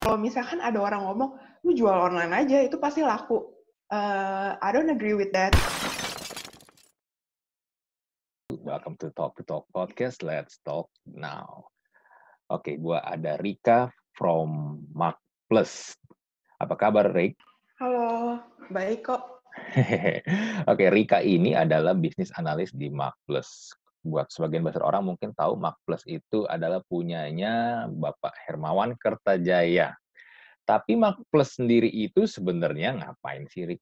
Kalau misalkan ada orang ngomong, lu jual online aja, itu pasti laku. I don't agree with that. Welcome to Talk Podcast. Let's talk now. Oke, gua ada Rika from Mark Plus. Apa kabar, Rik? Halo, baik kok. Oke, Rika ini adalah bisnis analis di Mark Plus. Buat sebagian besar orang mungkin tahu Mark Plus itu adalah punyanya Bapak Hermawan Kertajaya. Tapi Mark Plus sendiri itu sebenarnya ngapain sih, Rik?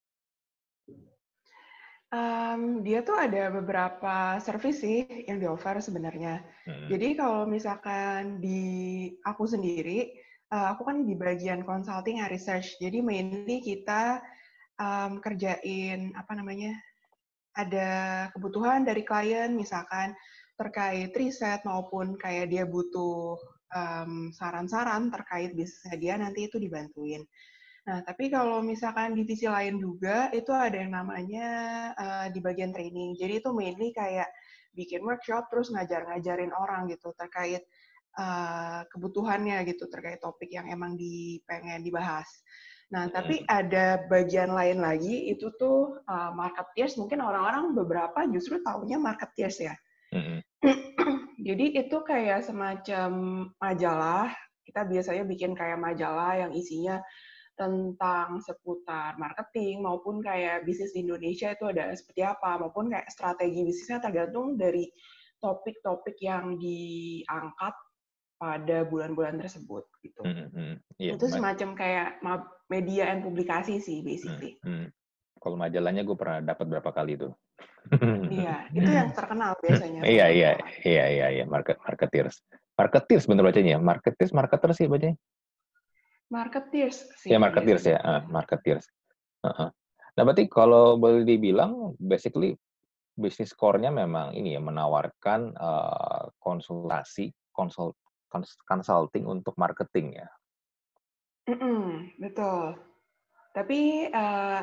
Dia tuh ada beberapa service sih yang di-offer sebenarnya. Jadi kalau misalkan di aku sendiri, aku kan di bagian consulting and research. Jadi mainly kita kerjain ada kebutuhan dari klien misalkan terkait riset maupun kayak dia butuh saran-saran terkait bisnisnya dia, nanti itu dibantuin. Nah, tapi kalau misalkan divisi lain juga, itu ada yang namanya di bagian training. Jadi itu mainly kayak bikin workshop, terus ngajarin orang gitu terkait kebutuhannya gitu, terkait topik yang emang pengen dibahas. Nah, tapi ada bagian lain lagi, itu tuh marketeers. Mungkin orang-orang beberapa justru taunya marketeers ya. Jadi itu kayak semacam majalah. Kita biasanya bikin kayak majalah yang isinya tentang seputar marketing maupun kayak bisnis di Indonesia itu ada seperti apa, maupun kayak strategi bisnisnya tergantung dari topik-topik yang diangkat pada bulan-bulan tersebut gitu. Itu semacam kayak media and publikasi sih basically. Kalau majalahnya gue pernah dapat berapa kali tuh. Iya, itu yang terkenal biasanya. Iya. Marketeers. Marketeers bener bacanya. Marketers sih bacanya. Marketeers sih. Ya, marketeers ya. Marketeers. Nah, berarti kalau boleh dibilang, basically bisnis core-nya memang ini ya, menawarkan consulting untuk marketing ya. Betul. Tapi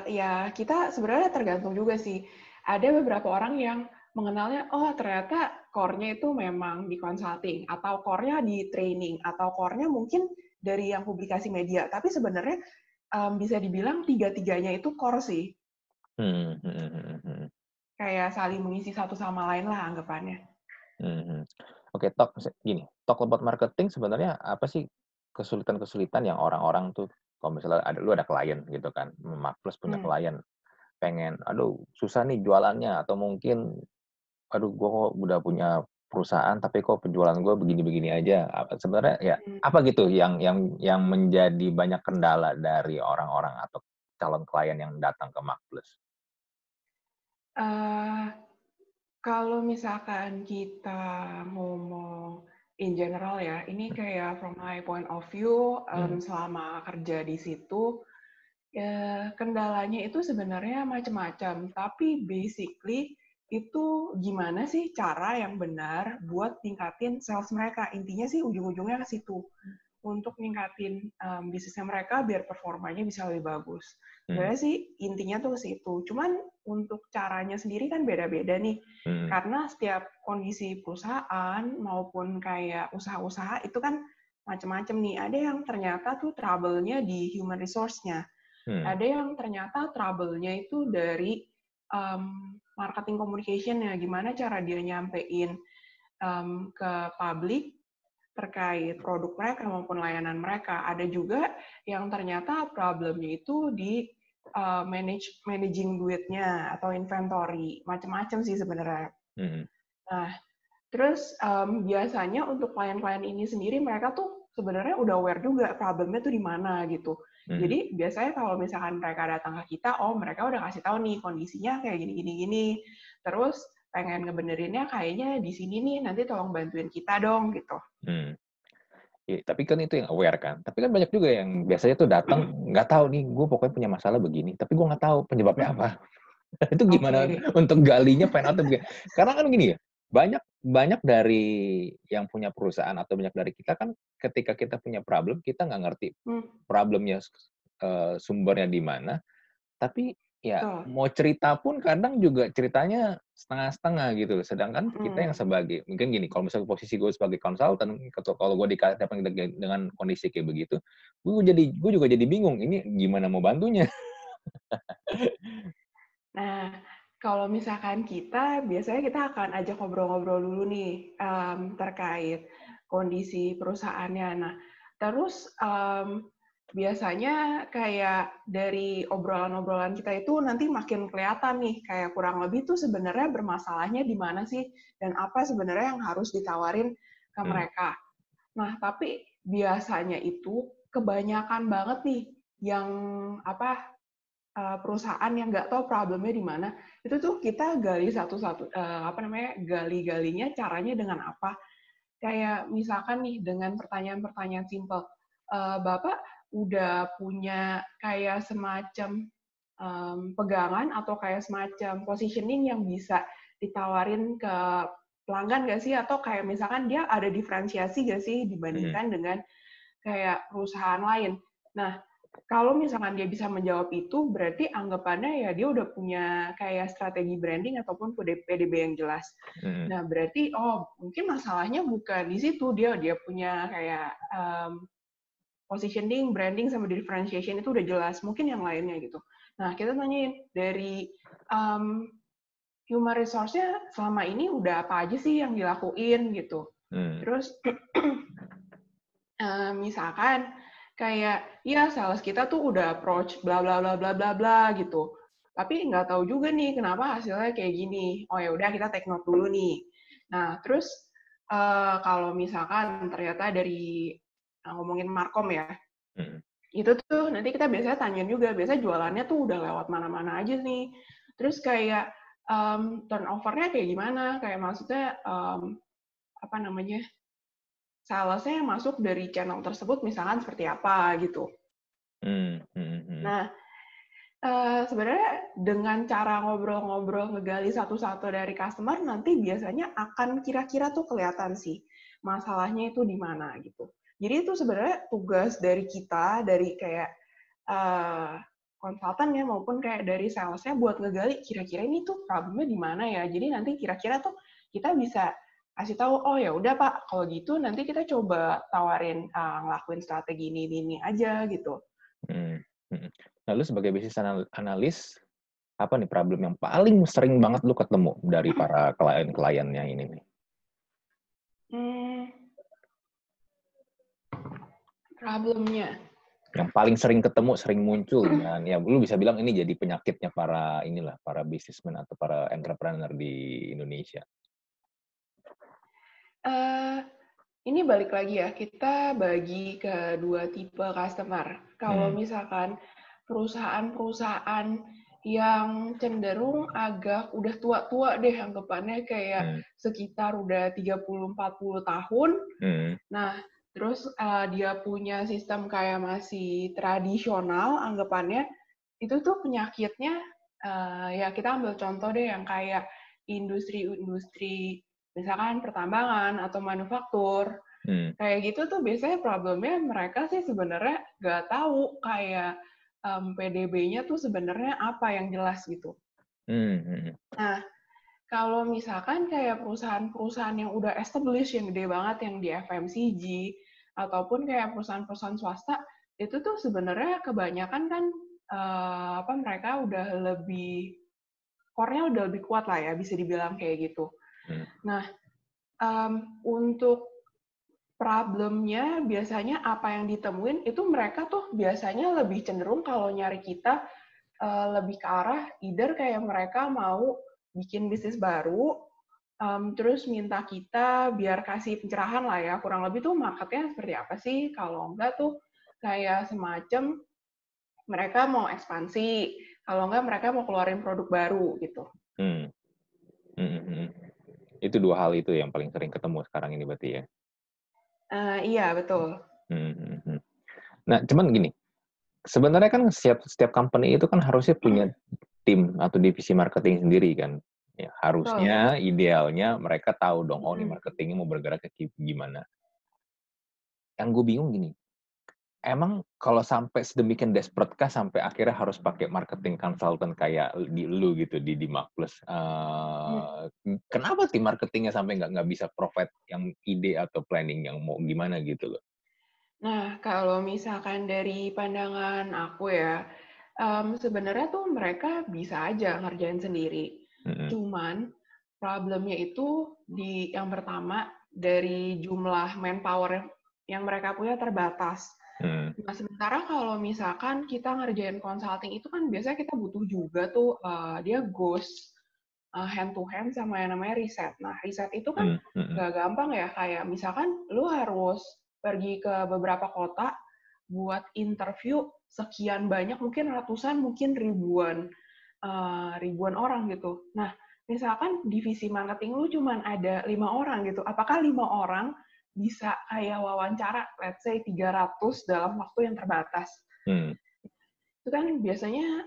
ya kita sebenarnya tergantung juga sih. Ada beberapa orang yang mengenalnya, oh ternyata core-nya itu memang di consulting, atau core-nya di training, atau core-nya mungkin dari yang publikasi media. Tapi sebenarnya bisa dibilang tiga-tiganya itu core sih. Kayak saling mengisi satu sama lain lah anggapannya. Oke, talk about marketing sebenarnya apa sih kesulitan-kesulitan yang orang-orang tuh, kalau misalnya lu ada klien gitu kan, Mark Plus punya klien, pengen, aduh susah nih jualannya, atau mungkin, aduh gue kok udah punya perusahaan tapi kok penjualan gue begini-begini aja. Sebenarnya ya apa gitu yang menjadi banyak kendala dari orang-orang atau calon klien yang datang ke Mark Plus? Kalau misalkan kita ngomong in general ya, ini kayak from my point of view, selama kerja di situ, ya kendalanya itu sebenarnya macam-macam. Tapi basically itu gimana sih cara yang benar buat tingkatin sales mereka. Intinya sih ujung-ujungnya ke situ. Untuk ningkatin bisnisnya mereka biar performanya bisa lebih bagus. Sebenarnya sih intinya tuh ke situ. Cuman untuk caranya sendiri kan beda-beda nih. Karena setiap kondisi perusahaan maupun kayak usaha-usaha itu kan macam-macam nih. Ada yang ternyata tuh trouble-nya di human resource-nya. Ada yang ternyata trouble-nya itu dari marketing communication-nya. Gimana cara dia nyampein ke publik terkait produk mereka maupun layanan mereka. Ada juga yang ternyata problemnya itu di managing duitnya atau inventory. Macam-macam sih sebenarnya. Nah, terus biasanya untuk klien-klien ini sendiri mereka tuh sebenarnya udah aware juga problemnya tuh di mana gitu. Jadi biasanya kalau misalkan mereka datang ke kita, oh mereka udah kasih tahu nih kondisinya kayak gini. Terus pengen ngebenerinnya kayaknya di sini nih, nanti tolong bantuin kita dong gitu. Ya, tapi kan itu yang aware kan. Tapi kan banyak juga yang biasanya tuh datang nggak tahu nih, gue pokoknya punya masalah begini, tapi gue nggak tahu penyebabnya apa. Itu gimana untuk galinya find out begini? Karena kan gini ya, banyak dari yang punya perusahaan atau banyak dari kita kan ketika kita punya problem, kita nggak ngerti problemnya sumbernya di mana, tapi ya betul. mau cerita pun kadang juga ceritanya setengah-setengah gitu loh. Sedangkan kita yang Mhm. sebagai mungkin gini, kalau misalnya posisi gue sebagai konsultan, kalau gue dihadapkan dengan kondisi kayak begitu, gue juga jadi bingung, ini gimana mau bantunya? Nah, kalau misalkan kita, biasanya kita akan ajak ngobrol-ngobrol dulu nih, terkait kondisi perusahaannya. Nah, terus, biasanya kayak dari obrolan-obrolan kita itu nanti makin kelihatan nih, kayak kurang lebih tuh sebenarnya bermasalahnya di mana sih, dan apa sebenarnya yang harus ditawarin ke Hmm, mereka. Nah, tapi biasanya itu kebanyakan banget nih yang apa, perusahaan yang nggak tahu problemnya di mana, itu tuh kita gali satu-satu, apa namanya, gali-galinya caranya dengan apa. Kayak misalkan nih dengan pertanyaan-pertanyaan simpel, "Bapak udah punya kayak semacam, pegangan atau kayak semacam positioning yang bisa ditawarin ke pelanggan nggak sih? Atau kayak misalkan dia ada diferensiasi nggak sih mhm, dibandingkan dengan kayak perusahaan lain?" Nah, kalau misalkan dia bisa menjawab itu, berarti anggapannya ya dia udah punya kayak strategi branding ataupun PDB yang jelas. mhm, Nah, berarti oh mungkin masalahnya bukan di situ, dia dia punya kayak positioning, branding sama differentiation itu udah jelas. Mungkin yang lainnya gitu. Nah, kita tanyain dari um, human resource-nya selama ini udah apa aja sih yang dilakuin gitu. mmm, Terus misalkan kayak, ya sales kita tuh udah approach bla bla bla bla bla bla gitu. Tapi nggak tahu juga nih kenapa hasilnya kayak gini. Oh ya udah kita take note dulu nih. Nah, terus kalau misalkan ternyata dari ngomongin Markom ya, mhm, itu tuh nanti kita biasanya tanyain juga, biasanya jualannya tuh udah lewat mana-mana aja nih. Terus kayak turnover-nya kayak gimana? Kayak maksudnya apa namanya? Salesnya yang masuk dari channel tersebut misalkan seperti apa gitu. mhm, mhm, mhm, Nah, sebenarnya dengan cara ngobrol-ngobrol ngegali satu-satu dari customer nanti biasanya akan kira-kira tuh kelihatan sih masalahnya itu di mana gitu. Jadi itu sebenarnya tugas dari kita, dari kayak uh, konsultan ya maupun kayak dari salesnya buat ngegali kira-kira ini tuh problemnya di mana ya. Jadi nanti kira-kira tuh kita bisa kasih tahu, oh ya udah Pak, kalau gitu nanti kita coba tawarin ngelakuin strategi ini aja gitu. mhm, mhm. Nah, lu sebagai bisnis analis, apa nih problem yang paling sering banget lu ketemu dari para klien-kliennya ini nih? Hmm, problemnya. Yang paling sering ketemu, sering muncul, dan ya lu bisa bilang ini jadi penyakitnya para inilah, para businessman atau para entrepreneur di Indonesia. Eh, ini balik lagi ya, kita bagi ke dua tipe customer. Kalau Mhm, misalkan perusahaan-perusahaan yang cenderung agak udah tua-tua deh anggapannya kayak mhm, sekitar udah 30-40 tahun. mhm, Nah, terus dia punya sistem kayak masih tradisional anggapannya, itu tuh penyakitnya ya kita ambil contoh deh yang kayak industri-industri misalkan pertambangan atau manufaktur. mhm, Kayak gitu tuh biasanya problemnya mereka sih sebenarnya nggak tahu kayak PDB-nya tuh sebenarnya apa yang jelas gitu. mmm, mhm, Nah, kalau misalkan kayak perusahaan-perusahaan yang udah established, yang gede banget, yang di FMCG, ataupun kayak perusahaan-perusahaan swasta, itu tuh sebenarnya kebanyakan kan apa mereka udah lebih core-nya udah lebih kuat lah ya, bisa dibilang kayak gitu. mhm, Nah, untuk problemnya biasanya apa yang ditemuin itu mereka tuh biasanya lebih cenderung kalau nyari kita lebih ke arah either kayak mereka mau bikin bisnis baru, terus minta kita biar kasih pencerahan lah ya, kurang lebih tuh marketnya seperti apa sih, kalau enggak tuh kayak semacam mereka mau ekspansi, kalau enggak mereka mau keluarin produk baru gitu. mhm, mhm, mhm. Itu 2 hal itu yang paling sering ketemu sekarang ini berarti ya? Iya betul. Mhm, mhm, mhm. Nah, cuman gini, sebenarnya kan setiap setiap company itu kan harusnya punya tim atau divisi marketing sendiri kan. Ya, Betul. harusnya, idealnya mereka tahu dong, oh nih Mhm. marketingnya mau bergerak ke gimana. Yang gue bingung gini, emang kalau sampai sedemikian desperate kah sampai akhirnya harus pakai marketing consultant kayak di lu gitu di Marketplace? Hmm. Kenapa tim marketingnya sampai nggak bisa provide yang ide atau planning yang mau gimana gitu loh? Nah, kalau misalkan dari pandangan aku ya, sebenarnya tuh mereka bisa aja ngerjain sendiri. Mhm, Cuman problemnya itu di yang pertama dari jumlah manpower yang mereka punya terbatas. mhm, Nah, sementara kalau misalkan kita ngerjain consulting itu kan biasanya kita butuh juga tuh dia goes hand to hand sama yang namanya riset. Nah, riset itu kan mhm, mhm, nggak gampang ya, kayak misalkan lu harus pergi ke beberapa kota buat interview sekian banyak, mungkin ratusan, mungkin ribuan orang gitu. Nah, misalkan divisi marketing lu cuman ada 5 orang gitu, apakah 5 orang bisa kayak wawancara, let's say 300 dalam waktu yang terbatas? mhm, Itu kan biasanya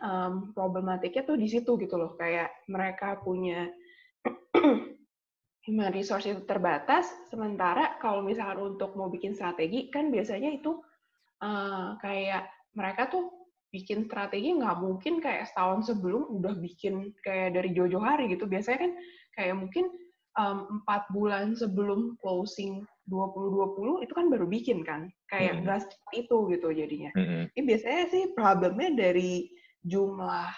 problematiknya tuh di situ gitu loh, kayak mereka punya human resource itu terbatas, sementara kalau misalkan untuk mau bikin strategi, kan biasanya itu kayak mereka tuh bikin strategi nggak mungkin kayak setahun sebelum udah bikin kayak dari jauh-jauh hari gitu. Biasanya kan kayak mungkin 4 bulan sebelum closing 2020 itu kan baru bikin kan. Kayak mhm, nggak secepat itu gitu jadinya. mhm, Ini biasanya sih problemnya dari jumlah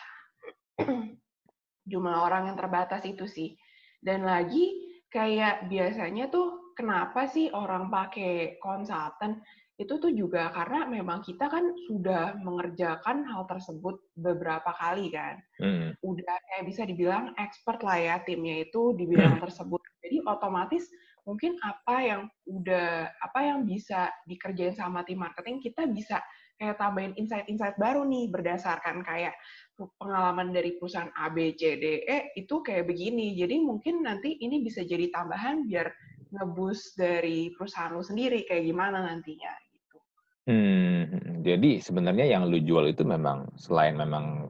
jumlah orang yang terbatas itu sih. Dan lagi kayak biasanya tuh kenapa sih orang pakai konsultan itu tuh juga karena memang kita kan sudah mengerjakan hal tersebut beberapa kali kan. mhm, Udah kayak bisa dibilang expert lah ya timnya itu di bidang tersebut. Jadi otomatis mungkin apa yang bisa dikerjain sama tim marketing kita bisa kayak tambahin insight-insight baru nih berdasarkan kayak pengalaman dari perusahaan A, B, C, D, E itu kayak begini. Jadi mungkin nanti ini bisa jadi tambahan biar ngebus dari perusahaan lu sendiri kayak gimana nantinya gitu. mhm. Jadi sebenarnya yang lu jual itu memang selain memang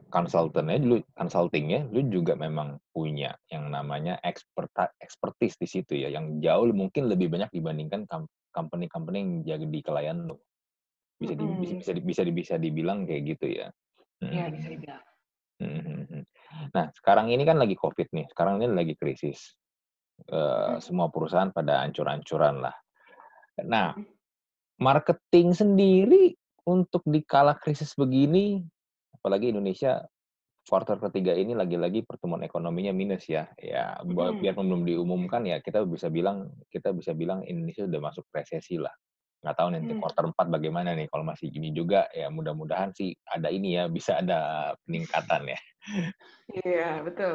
consulting-nya, lu juga memang punya yang namanya expertise di situ ya, yang jauh mungkin lebih banyak dibandingkan company-company yang jadi klien lu. Bisa di bisa Mm-mm. bisa di bisa di bisa dibilang kayak gitu ya? Ya bisa Mhm, dibilang. mhm, mhm, mhm. Nah, sekarang ini kan lagi Covid nih, sekarang ini lagi krisis, Mm-mm. semua perusahaan pada ancur-ancuran lah. Nah, Mm-mm. marketing sendiri untuk di kala krisis begini, apalagi Indonesia kuartal ketiga ini lagi-lagi pertumbuhan ekonominya minus ya. Ya, Mm-mm. biarpun belum diumumkan ya kita bisa bilang Indonesia udah masuk resesi lah. Nggak tahu nanti Mm. kuartal 4 bagaimana nih, kalau masih gini juga ya mudah-mudahan sih ada ini ya, bisa ada peningkatan ya. Iya, betul.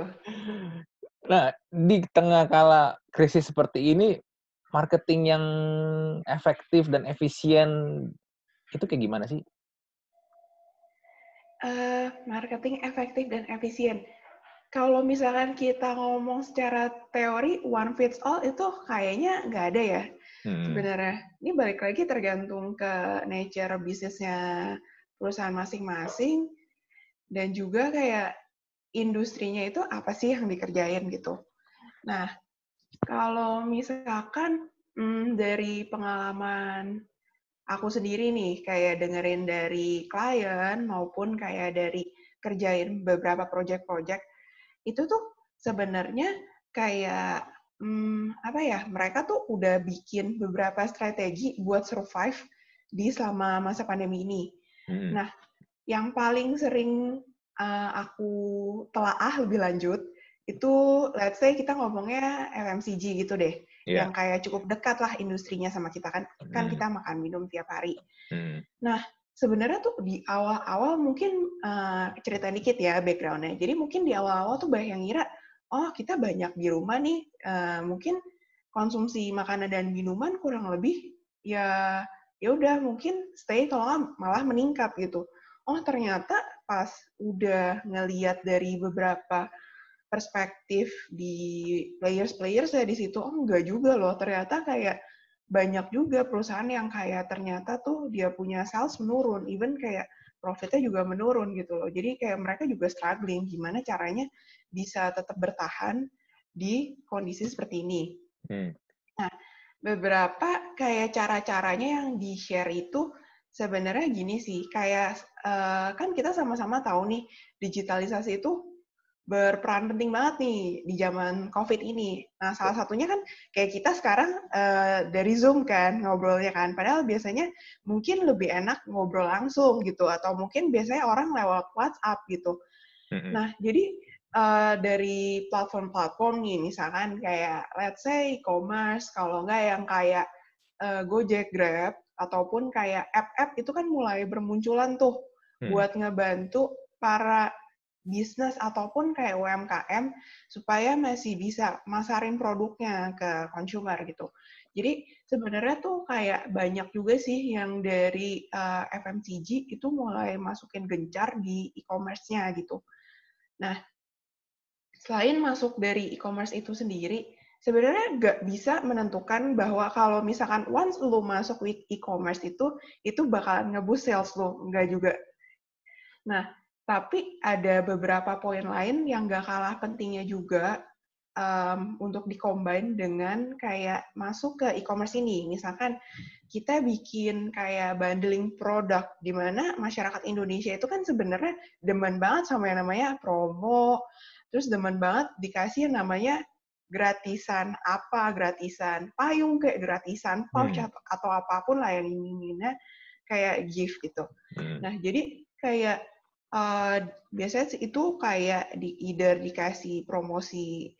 Nah, di tengah kala krisis seperti ini, marketing yang efektif dan efisien itu kayak gimana sih? Marketing efektif dan efisien. Kalau misalkan kita ngomong secara teori one fits all itu kayaknya nggak ada ya Mhm, sebenarnya. Ini balik lagi tergantung ke nature bisnisnya perusahaan masing-masing dan juga kayak industrinya itu apa sih yang dikerjain gitu. Nah, kalau misalkan dari pengalaman aku sendiri nih, kayak dengerin dari klien maupun kayak dari kerjain beberapa project-project, itu tuh sebenarnya kayak apa ya? Mereka tuh udah bikin beberapa strategi buat survive di selama masa pandemi ini. mhm, Nah, yang paling sering aku telaah lebih lanjut itu let's say kita ngomongnya FMCG gitu deh, iya, yang kayak cukup dekat lah industrinya sama kita kan, kan mhm, kita makan minum tiap hari. mhm, Nah, sebenarnya tuh di awal-awal mungkin cerita dikit ya background-nya. Jadi mungkin di awal-awal tuh banyak yang ngira, oh kita banyak di rumah nih, mungkin konsumsi makanan dan minuman kurang lebih ya ya udah mungkin stay kalau nggak malah meningkat gitu. Oh ternyata pas udah ngeliat dari beberapa perspektif di players-players ya di situ, oh enggak juga loh, ternyata kayak banyak juga perusahaan yang kayak ternyata tuh dia punya sales menurun, even kayak profitnya juga menurun gitu loh. Jadi kayak mereka juga struggling, gimana caranya bisa tetap bertahan di kondisi seperti ini. mhm, Nah, beberapa kayak cara-caranya yang di-share itu sebenarnya gini sih, kayak kan kita sama-sama tahu nih, digitalisasi itu berperan penting banget nih di zaman COVID ini. Nah, salah satunya kan kayak kita sekarang dari Zoom kan ngobrolnya kan. Padahal biasanya mungkin lebih enak ngobrol langsung gitu, atau mungkin biasanya orang lewat WhatsApp gitu. Nah, jadi dari platform-platform nih, misalkan kayak let's say e-commerce, kalau nggak yang kayak Gojek, Grab, ataupun kayak app-app itu kan mulai bermunculan tuh buat ngebantu para bisnis ataupun kayak UMKM supaya masih bisa masarin produknya ke consumer gitu. Jadi sebenarnya tuh kayak banyak juga sih yang dari FMCG itu mulai masukin gencar di e-commerce-nya gitu. Nah, selain masuk dari e-commerce itu sendiri, sebenarnya nggak bisa menentukan bahwa kalau misalkan once lu masuk e-commerce itu bakalan nge-boost sales lu, nggak juga. Nah, tapi ada beberapa poin lain yang nggak kalah pentingnya juga untuk di-combine dengan kayak masuk ke e-commerce ini. Misalkan kita bikin kayak bundling produk, di mana masyarakat Indonesia itu kan sebenarnya demen banget sama yang namanya promo, terus demen banget dikasih yang namanya gratisan apa, gratisan payung, kayak gratisan pouch, atau apapun lah yang inginnya kayak gift gitu. Nah, jadi kayak biasanya itu kayak either dikasih promosi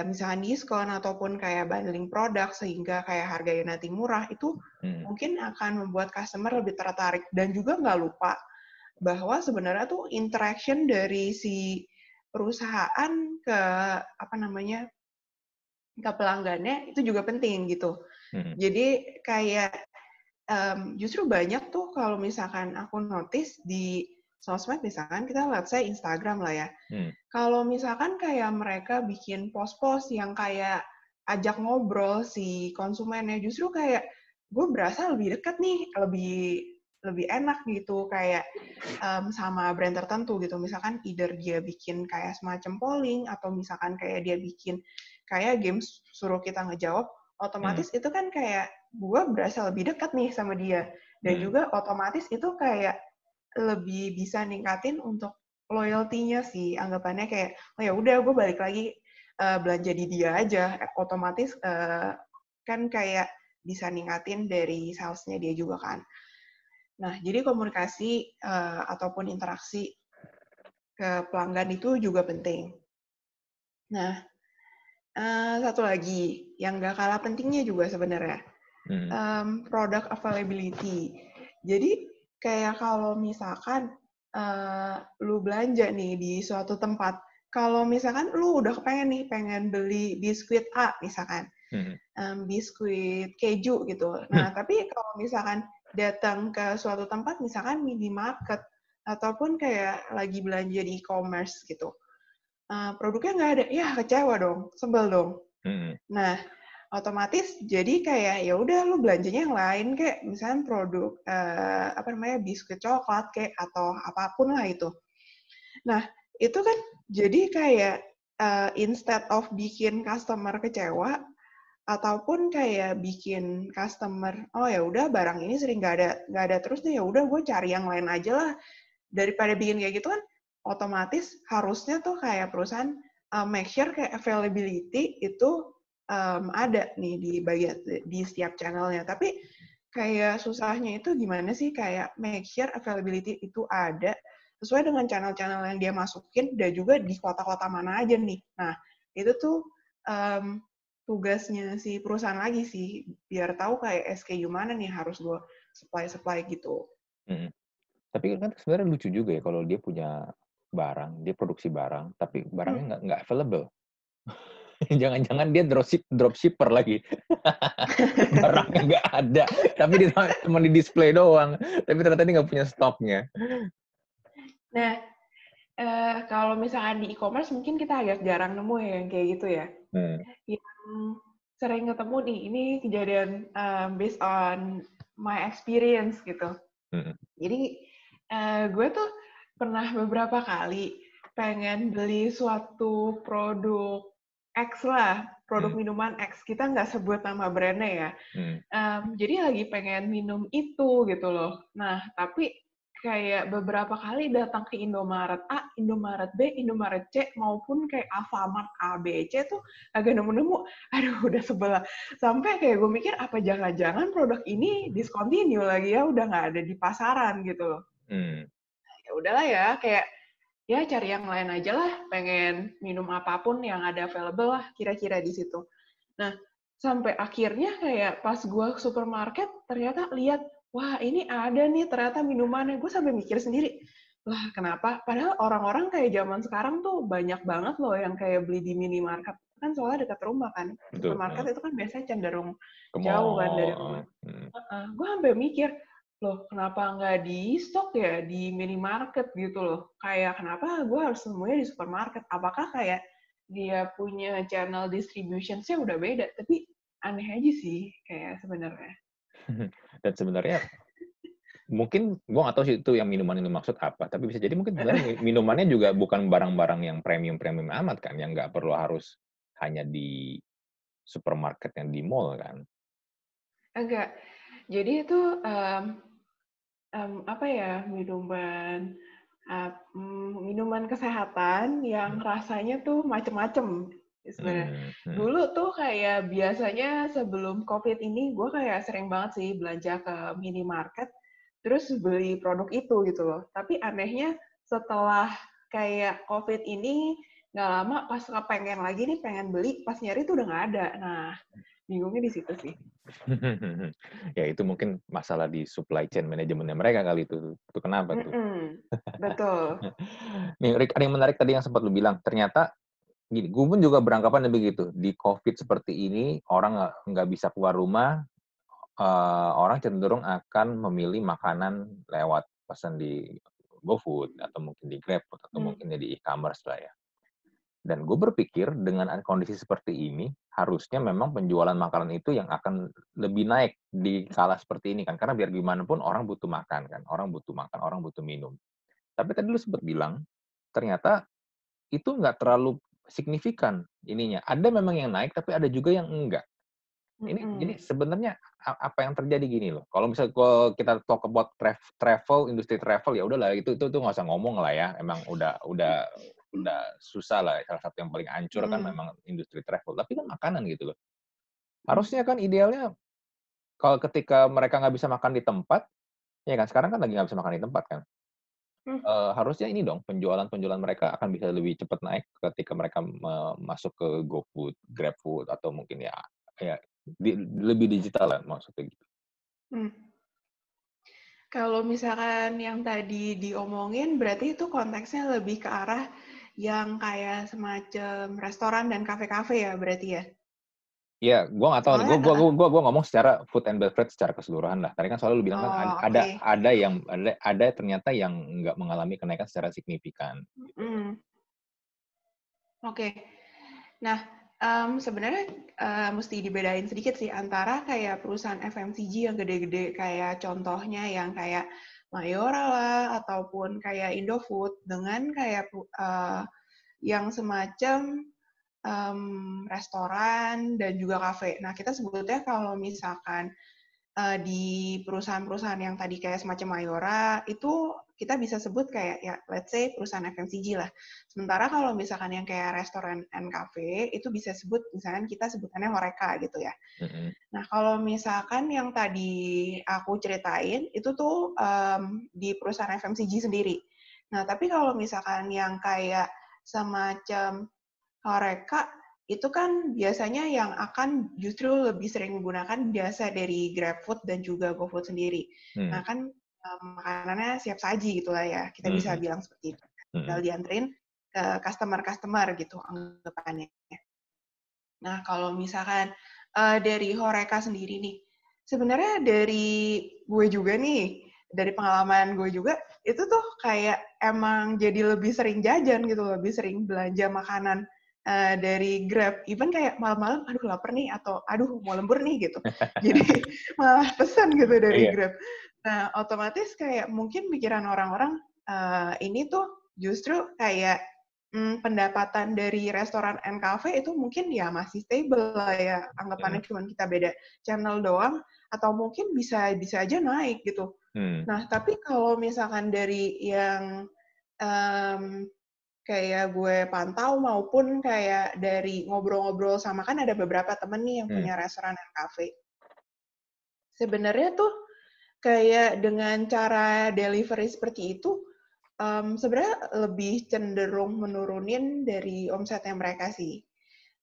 misalkan diskon ataupun kayak bundling produk sehingga kayak harganya nanti murah, itu mungkin akan membuat customer lebih tertarik. Dan juga nggak lupa bahwa sebenarnya tuh interaction dari si perusahaan ke ke pelanggannya itu juga penting gitu. Jadi kayak justru banyak tuh kalau misalkan aku notice di sosmed, misalkan kita lihat saya Instagram lah ya. Kalau misalkan kayak mereka bikin post-post yang kayak ajak ngobrol si konsumennya, justru kayak gue berasa lebih dekat nih, lebih enak gitu kayak sama brand tertentu gitu. Misalkan either dia bikin kayak semacam polling, atau misalkan kayak dia bikin kayak games suruh kita ngejawab, otomatis itu kan kayak gue berasa lebih dekat nih sama dia. Dan juga otomatis itu kayak lebih bisa ningkatin untuk loyalty-nya sih, anggapannya kayak oh ya udah gue balik lagi belanja di dia aja, otomatis kan kayak bisa ningkatin dari sales-nya dia juga kan. Nah, jadi komunikasi ataupun interaksi ke pelanggan itu juga penting. Nah, satu lagi yang gak kalah pentingnya juga sebenarnya, product availability. Jadi kayak kalau misalkan lu belanja nih di suatu tempat, kalau misalkan lu udah pengen beli biskuit A misalkan, biskuit keju gitu. Nah, tapi kalau misalkan datang ke suatu tempat, misalkan minimarket, ataupun kayak lagi belanja di e-commerce gitu, produknya nggak ada, ya kecewa dong, sebel dong. Nah, otomatis jadi kayak ya udah lu belanjanya yang lain, kayak misalnya produk biskuit coklat kayak atau apapun lah itu. Nah, itu kan jadi kayak instead of bikin customer kecewa, ataupun kayak bikin customer oh ya udah barang ini sering nggak ada terus nih, ya udah gue cari yang lain aja lah, daripada bikin kayak gitu kan. Otomatis harusnya tuh kayak perusahaan make sure kayak availability itu ada nih di setiap channelnya. Tapi kayak susahnya itu gimana sih kayak make sure availability itu ada sesuai dengan channel-channel yang dia masukin, dan juga di kota-kota mana aja nih. Nah, itu tuh tugasnya si perusahaan lagi sih, biar tahu kayak SKU mana nih harus gue supply gitu. Tapi kan sebenarnya lucu juga ya kalau dia punya barang, dia produksi barang, tapi barangnya nggak available. Jangan-jangan dia dropshipper lagi. Barangnya nggak ada, tapi dia cuma di display doang. Tapi ternyata dia nggak punya stoknya. Nah, kalau misalkan di e-commerce mungkin kita agak jarang nemu ya yang kayak gitu ya. Yang sering ketemu nih, ini kejadian based on my experience gitu. Jadi gue tuh pernah beberapa kali pengen beli suatu produk X lah, produk minuman X. Kita nggak sebut nama brandnya ya. Jadi lagi pengen minum itu gitu loh. Nah, tapi kayak beberapa kali datang ke Indomaret A, Indomaret B, Indomaret C, maupun kayak Alfamart A, B, C tuh agak nemu-nemu. Aduh, udah sebelah. Sampai kayak gue mikir, apa jangan-jangan produk ini discontinue lagi ya, udah nggak ada di pasaran gitu loh. Ya udahlah ya, kayak ya cari yang lain aja lah, pengen minum apapun yang ada available lah kira-kira di situ. Nah, sampai akhirnya kayak pas gue ke supermarket, ternyata lihat, wah ini ada nih ternyata minumannya. Gue sampai mikir sendiri, lah kenapa? Padahal orang-orang kayak zaman sekarang tuh banyak banget loh yang kayak beli di minimarket. Kan soalnya dekat rumah kan. Betul. Supermarket itu kan biasanya cenderung Ke jauh kan dari mall. rumah. Gue sampai mikir, loh kenapa nggak di stok ya di minimarket gitu loh. Kayak kenapa gue harus semuanya di supermarket? Apakah kayak dia punya channel distribution-nya udah beda, tapi aneh aja sih kayak sebenarnya. Dan sebenarnya mungkin gue nggak tahu sih itu yang minuman yang dimaksud apa, tapi bisa jadi mungkin sebenarnya minumannya juga bukan barang-barang yang premium-premium amat kan, yang nggak perlu harus hanya di supermarket yang di mall kan. Enggak. Jadi itu apa ya, minuman kesehatan yang rasanya tuh macem-macem sebenarnya. Dulu tuh kayak biasanya sebelum COVID ini gue kayak sering banget sih belanja ke minimarket terus beli produk itu gitu loh. Tapi anehnya setelah kayak COVID ini nggak lama pas pengen lagi nih pengen beli pas nyari tuh udah nggak ada. Nah, bingungnya di situ sih. Ya itu mungkin masalah di supply chain manajemennya mereka kali itu. Itu kenapa tuh? Betul. Nih, Rick, ada yang menarik tadi yang sempat lu bilang. Ternyata gini, gue pun juga beranggapan begitu. Di COVID seperti ini, orang nggak bisa keluar rumah, orang cenderung akan memilih makanan lewat pesan di GoFood atau mungkin di GrabFood atau mungkin di e-commerce lah ya. Dan gue berpikir dengan kondisi seperti ini, harusnya memang penjualan makanan itu yang akan lebih naik di kala seperti ini kan. Karena biar gimana pun orang butuh makan kan. Orang butuh makan, orang butuh minum. Tapi tadi lu sempat bilang, ternyata itu nggak terlalu signifikan ininya. Ada memang yang naik, tapi ada juga yang enggak. Ini jadi sebenarnya apa yang terjadi gini loh. Kalau misalnya kita talk about travel, industri travel ya udahlah itu nggak usah ngomong lah ya. Emang udah susah lah. Salah satu yang paling hancur kan memang industri travel. Tapi kan makanan gitu loh. Harusnya kan idealnya kalau ketika mereka nggak bisa makan di tempat, ya kan sekarang kan lagi nggak bisa makan di tempat kan. Harusnya ini dong penjualan mereka akan bisa lebih cepat naik ketika mereka masuk ke GoFood, GrabFood atau mungkin ya lebih digital lah maksudnya gitu. Kalau misalkan yang tadi diomongin, berarti itu konteksnya lebih ke arah yang kayak semacam restoran dan kafe-kafe ya, berarti ya? Iya, gue nggak tahu nih. Gue ngomong secara food and beverage secara keseluruhan lah. Tadi kan soalnya lu bilang kan ada ternyata yang nggak mengalami kenaikan secara signifikan. Gitu. Oke. Nah, sebenarnya mesti dibedain sedikit sih antara kayak perusahaan FMCG yang gede-gede kayak contohnya yang kayak Mayora lah ataupun kayak Indofood dengan kayak yang semacam restoran dan juga kafe. Nah, kita sebutnya kalau misalkan di perusahaan-perusahaan yang tadi kayak semacam Mayora, itu kita bisa sebut kayak ya let's say perusahaan FMCG lah. Sementara kalau misalkan yang kayak restoran and cafe, itu bisa sebut misalkan kita sebutannya Horeca gitu ya. Nah, kalau misalkan yang tadi aku ceritain, itu tuh di perusahaan FMCG sendiri. Nah, tapi kalau misalkan yang kayak semacam Horeca, itu kan biasanya yang akan justru lebih sering menggunakan jasa dari GrabFood dan juga GoFood sendiri. Nah kan makanannya siap saji gitu lah ya, kita bisa bilang seperti itu. Tinggal dianterin ke customer-customer gitu anggapannya. Nah kalau misalkan dari Horeca sendiri nih, sebenarnya dari gue juga nih, dari pengalaman gue juga, itu tuh kayak emang jadi lebih sering jajan gitu, lebih sering belanja makanan dari Grab, even kayak malam-malam, aduh lapar nih, atau aduh mau lembur nih gitu. Jadi malah pesan gitu dari Grab. Nah, otomatis kayak mungkin pikiran orang-orang ini tuh justru kayak pendapatan dari restoran and cafe itu mungkin ya masih stable lah ya, anggapannya cuma kita beda channel doang, atau mungkin bisa bisa aja naik gitu. Nah, tapi kalau misalkan dari yang kayak gue pantau maupun kayak dari ngobrol-ngobrol sama, kan ada beberapa temen nih yang punya restoran dan cafe. Sebenarnya tuh kayak dengan cara delivery seperti itu, sebenarnya lebih cenderung menurunin dari omsetnya mereka sih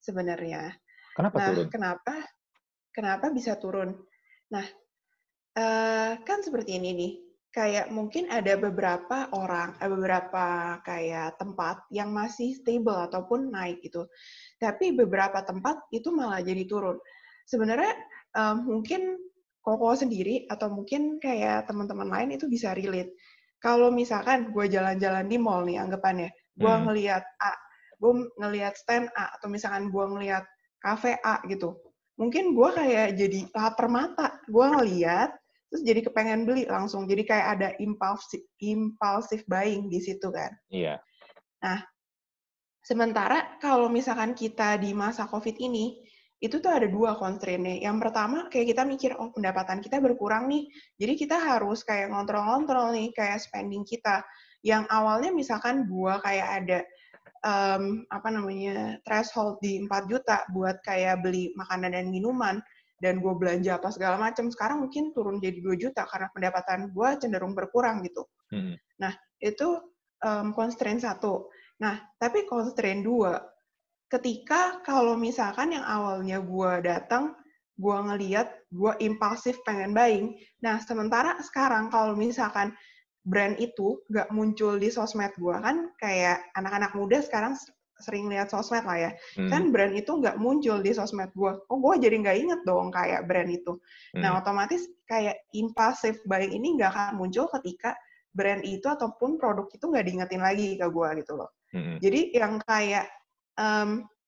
sebenarnya. Kenapa Nah, turun? kenapa bisa turun? Nah, kan seperti ini nih, kayak mungkin ada beberapa orang, beberapa kayak tempat yang masih stable ataupun naik gitu. Tapi beberapa tempat itu malah jadi turun. Sebenarnya mungkin Koko sendiri atau mungkin kayak teman-teman lain itu bisa relate. Kalau misalkan gue jalan-jalan di mall nih anggapannya, gue ngelihat A, gue ngelihat stand A, atau misalkan gue ngelihat cafe A gitu. Mungkin gue kayak jadi lapar mata. Gue ngelihat, terus jadi kepengen beli langsung. Jadi kayak ada impulsive buying di situ kan. Iya. Nah, sementara kalau misalkan kita di masa COVID ini, itu tuh ada dua constraint-nya. Yang pertama, kayak kita mikir, oh pendapatan kita berkurang nih, jadi kita harus kayak ngontrol-ngontrol nih, kayak spending kita. Yang awalnya misalkan gua kayak ada threshold di 4 juta buat kayak beli makanan dan minuman, dan gue belanja apa segala macam, sekarang mungkin turun jadi 2 juta karena pendapatan gue cenderung berkurang gitu. Nah, itu constraint satu. Nah, tapi constraint dua, ketika kalau misalkan yang awalnya gue datang, gue ngeliat, gue impulsif pengen buying. Nah, sementara sekarang kalau misalkan brand itu nggak muncul di sosmed gue, kan kayak anak-anak muda sekarang sering lihat sosmed lah ya, kan brand itu nggak muncul di sosmed gue, oh gue jadi nggak inget dong kayak brand itu. Nah, otomatis kayak impulsive buying ini nggak akan muncul ketika brand itu ataupun produk itu nggak diingetin lagi ke gue gitu loh. Jadi yang kayak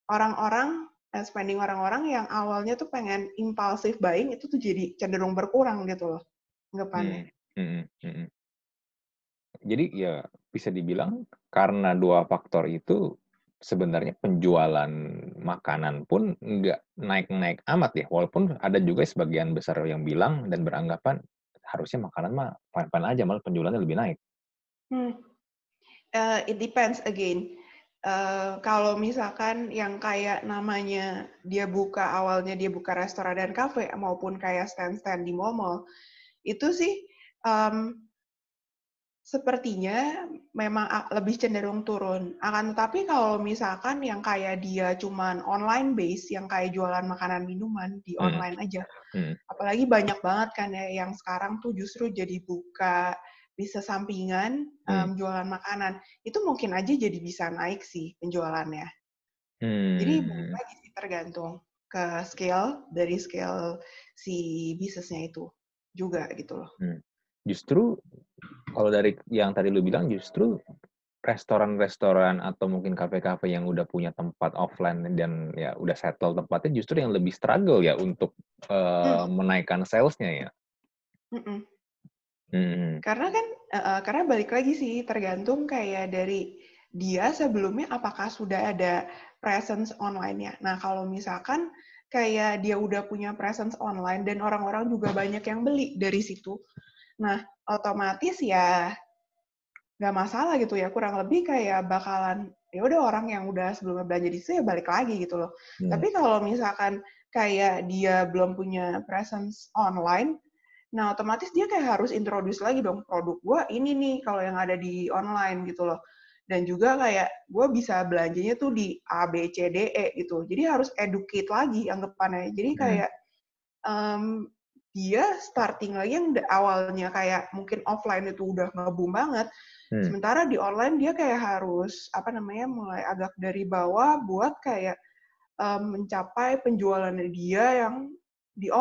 orang-orang, spending orang-orang yang awalnya tuh pengen impulsive buying itu tuh jadi cenderung berkurang gitu loh anggapannya. Jadi ya bisa dibilang karena dua faktor itu sebenarnya penjualan makanan pun nggak naik-naik amat ya, walaupun ada juga sebagian besar yang bilang dan beranggapan harusnya makanan mah fine-fine aja, malah penjualannya lebih naik. It depends again. Kalau misalkan yang kayak namanya awalnya dia buka restoran dan kafe maupun kayak stand-stand di mall-mall, itu sih sepertinya memang lebih cenderung turun. Akan tetapi kalau misalkan yang kayak dia cuman online base, yang kayak jualan makanan minuman di online aja, apalagi banyak banget kan ya yang sekarang tuh justru jadi buka bisnis sampingan, jualan makanan, itu mungkin aja jadi bisa naik sih penjualannya. Jadi balik lagi sih tergantung ke dari scale si bisnisnya itu juga gitu loh. Justru kalau dari yang tadi lu bilang, justru restoran-restoran atau mungkin kafe-kafe yang udah punya tempat offline dan ya udah settle tempatnya, justru yang lebih struggle ya untuk menaikkan sales-nya ya. Karena kan karena balik lagi sih tergantung kayak dari dia sebelumnya apakah sudah ada presence online-nya. Nah, kalau misalkan kayak dia udah punya presence online dan orang-orang juga banyak yang beli dari situ, nah otomatis ya nggak masalah gitu ya, kurang lebih kayak bakalan ya udah orang yang udah sebelumnya belanja di situ ya balik lagi gitu loh. Tapi kalau misalkan kayak dia belum punya presence online, nah otomatis dia kayak harus introduce lagi dong, produk gue ini nih kalau yang ada di online gitu loh. Dan juga kayak gue bisa belanjanya tuh di A, B, C, D, E gitu. Jadi harus educate lagi anggapannya. Jadi kayak dia starting lagi yang awalnya kayak mungkin offline itu udah nge-boom banget, sementara di online dia kayak harus mulai agak dari bawah buat kayak mencapai penjualan dia yang di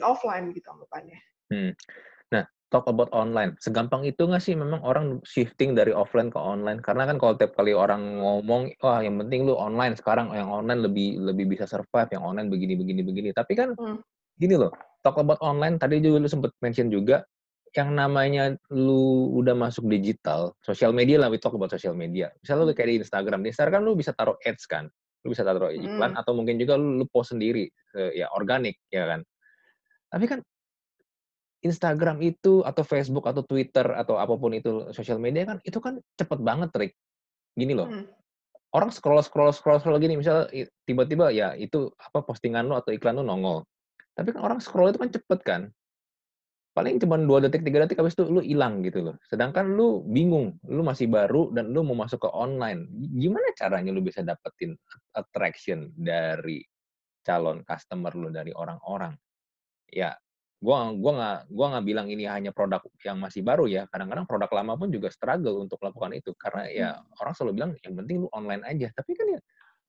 offline gitu anggapannya. Nah, talk about online. Segampang itu nggak sih memang orang shifting dari offline ke online? Karena kan kalau tiap kali orang ngomong, wah yang penting lu online sekarang, yang online lebih bisa survive, yang online begini begini begini. Tapi kan gini loh, talk about online tadi juga lu sempat mention juga yang namanya lu udah masuk digital, sosial media lah, we talk about social media. Misalnya lu kayak di Instagram lu bisa taruh ads kan, lu bisa taruh iklan Mhm. atau mungkin juga lu post sendiri, ya organik, ya kan. Tapi kan Instagram itu atau Facebook atau Twitter atau apapun itu sosial media kan, itu kan cepet banget, Rick. Gini loh, Mhm. orang scroll gini, misalnya tiba-tiba ya itu apa postingan lu atau iklan lu nongol. Tapi kan orang scroll itu kan cepet kan. Paling cuma 2 detik, 3 detik, habis itu lu hilang gitu loh. Sedangkan lu bingung, lu masih baru dan lu mau masuk ke online. Gimana caranya lu bisa dapetin attraction dari calon customer lu, dari orang-orang? Ya, gua nggak bilang ini hanya produk yang masih baru ya, kadang-kadang produk lama pun juga struggle untuk melakukan itu. Karena ya Mhm. orang selalu bilang, "Yang penting lu online aja." Tapi kan ya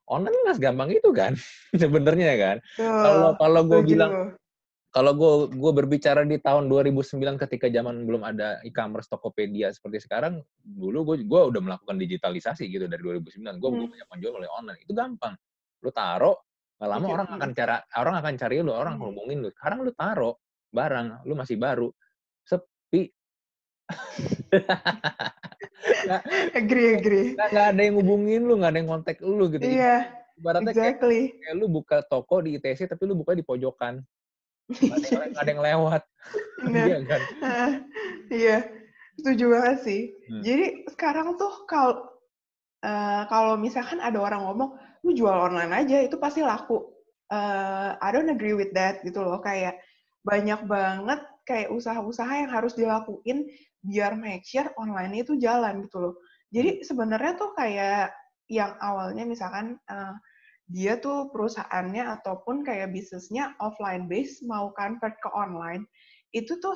online nggak segampang itu kan, sebenarnya kan. Betul, Kalau kalau gua setuju. bilang kalau gue berbicara di tahun 2009 ketika zaman belum ada e-commerce Tokopedia seperti sekarang, dulu gue udah melakukan digitalisasi gitu dari 2009, gue Mhm. banyak menjual melalui online, itu gampang. Lu taruh, nggak lama Mhm. orang akan cari lu, orang Mhm. hubungin lu. Sekarang lu taruh barang, lu masih baru, sepi, nggak Agree, agree. nggak ada yang hubungin lu, nggak ada yang kontak lu gitu. Iya, Ibaratnya kayak exactly. kayak lu buka toko di ITC tapi lu buka di pojokan, nggak ada yang lewat, Bener, iya kan? heeh, iya, setuju banget sih. Hmm. Jadi sekarang tuh kalau misalkan ada orang ngomong, "Lu jual online aja, itu pasti laku." I don't agree with that gitu loh, kayak banyak banget kayak usaha-usaha yang harus dilakuin biar make sure online itu jalan gitu loh. Hmm. Jadi sebenarnya tuh kayak yang awalnya misalkan, dia tuh perusahaannya ataupun kayak bisnisnya offline base mau convert ke online, itu tuh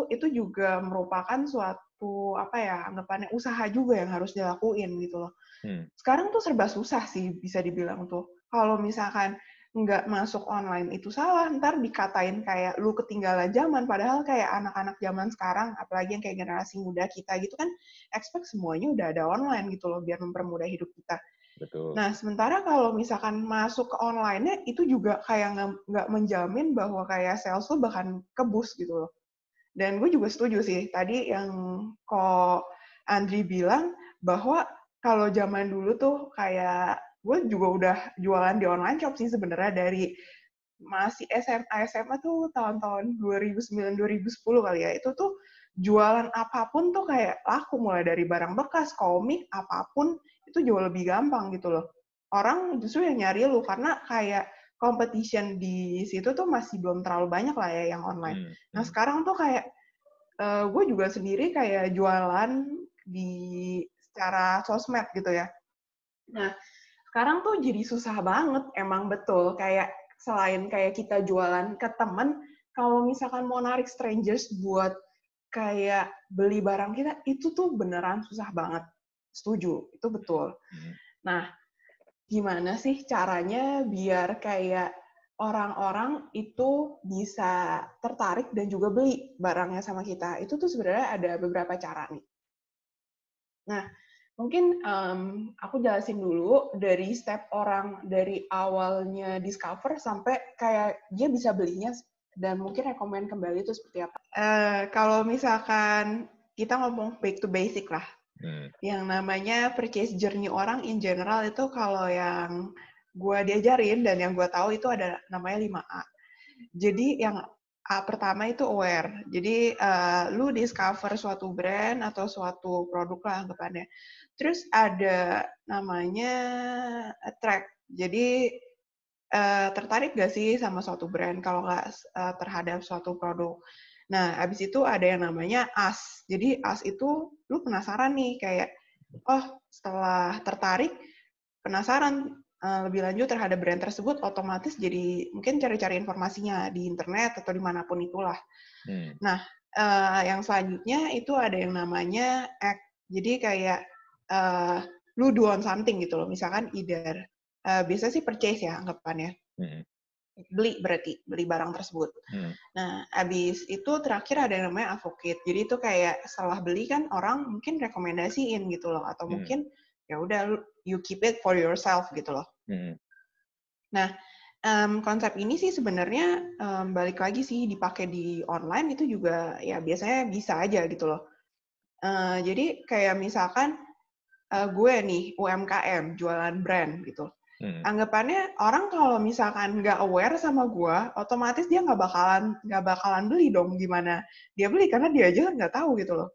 itu juga merupakan suatu, apa ya, anggapannya usaha juga yang harus dilakuin gitu loh. Hmm. Sekarang tuh serba susah sih bisa dibilang tuh. Kalau misalkan nggak masuk online itu salah, ntar dikatain kayak lu ketinggalan zaman, padahal kayak anak-anak zaman sekarang, apalagi yang kayak generasi muda kita gitu kan, expect semuanya udah ada online gitu loh, biar mempermudah hidup kita. Betul. Nah, sementara kalau misalkan masuk ke online-nya, itu juga kayak nggak menjamin bahwa kayak sales lu bahkan ke-boost gitu loh. Dan gue juga setuju sih, tadi yang kok Andri bilang, bahwa kalau zaman dulu tuh kayak, gue juga udah jualan di online shop sih sebenarnya dari masih SMA tuh tahun-tahun 2009, 2010 kali ya, itu tuh jualan apapun tuh kayak laku, mulai dari barang bekas, komik, apapun, itu jauh lebih gampang gitu loh. Orang justru yang nyari lu, karena kayak competition di situ tuh masih belum terlalu banyak lah ya yang online. Hmm. Nah Hmm. sekarang tuh kayak, gue juga sendiri kayak jualan di secara sosmed gitu ya. Nah, sekarang tuh jadi susah banget, emang betul. Kayak selain kayak kita jualan ke temen, kalau misalkan mau narik strangers buat kayak beli barang kita, itu tuh beneran susah banget. Setuju, itu betul. Hmm. Nah, gimana sih caranya biar kayak orang-orang itu bisa tertarik dan juga beli barangnya sama kita? Itu tuh sebenarnya ada beberapa cara nih. Nah, mungkin aku jelasin dulu dari step orang dari awalnya discover sampai kayak dia bisa belinya dan mungkin rekomend kembali itu seperti apa. Kalau misalkan kita ngomong back to basic lah, Hmm. yang namanya purchase journey orang in general itu kalau yang gue diajarin dan yang gue tahu itu ada namanya 5A. Jadi yang A pertama itu aware. Jadi lu discover suatu brand atau suatu produk lah anggapannya. Terus ada namanya attract. Jadi tertarik gak sih sama suatu brand kalau nggak terhadap suatu produk. Nah, abis itu ada yang namanya as. Jadi as itu lu penasaran nih kayak, oh setelah tertarik, penasaran lebih lanjut terhadap brand tersebut, otomatis jadi mungkin cari-cari informasinya di internet atau dimanapun itulah. Hmm. Nah, yang selanjutnya itu ada yang namanya act. Jadi kayak lu do on something gitu loh. Misalkan either, biasa sih purchase ya anggapannya. Hmm. Beli berarti, beli barang tersebut. Hmm. Nah, abis itu terakhir ada yang namanya advocate. Jadi itu kayak setelah beli kan orang mungkin rekomendasiin gitu loh. Atau Hmm. mungkin ya udah you keep it for yourself gitu loh. Hmm. Nah, Konsep ini sih sebenarnya balik lagi sih dipakai di online itu juga ya biasanya bisa aja gitu loh. Jadi kayak misalkan gue nih UMKM jualan brand gitu. Anggapannya orang kalau misalkan nggak aware sama gue, otomatis dia nggak bakalan beli dong. Gimana dia beli karena dia aja nggak tahu gitu loh.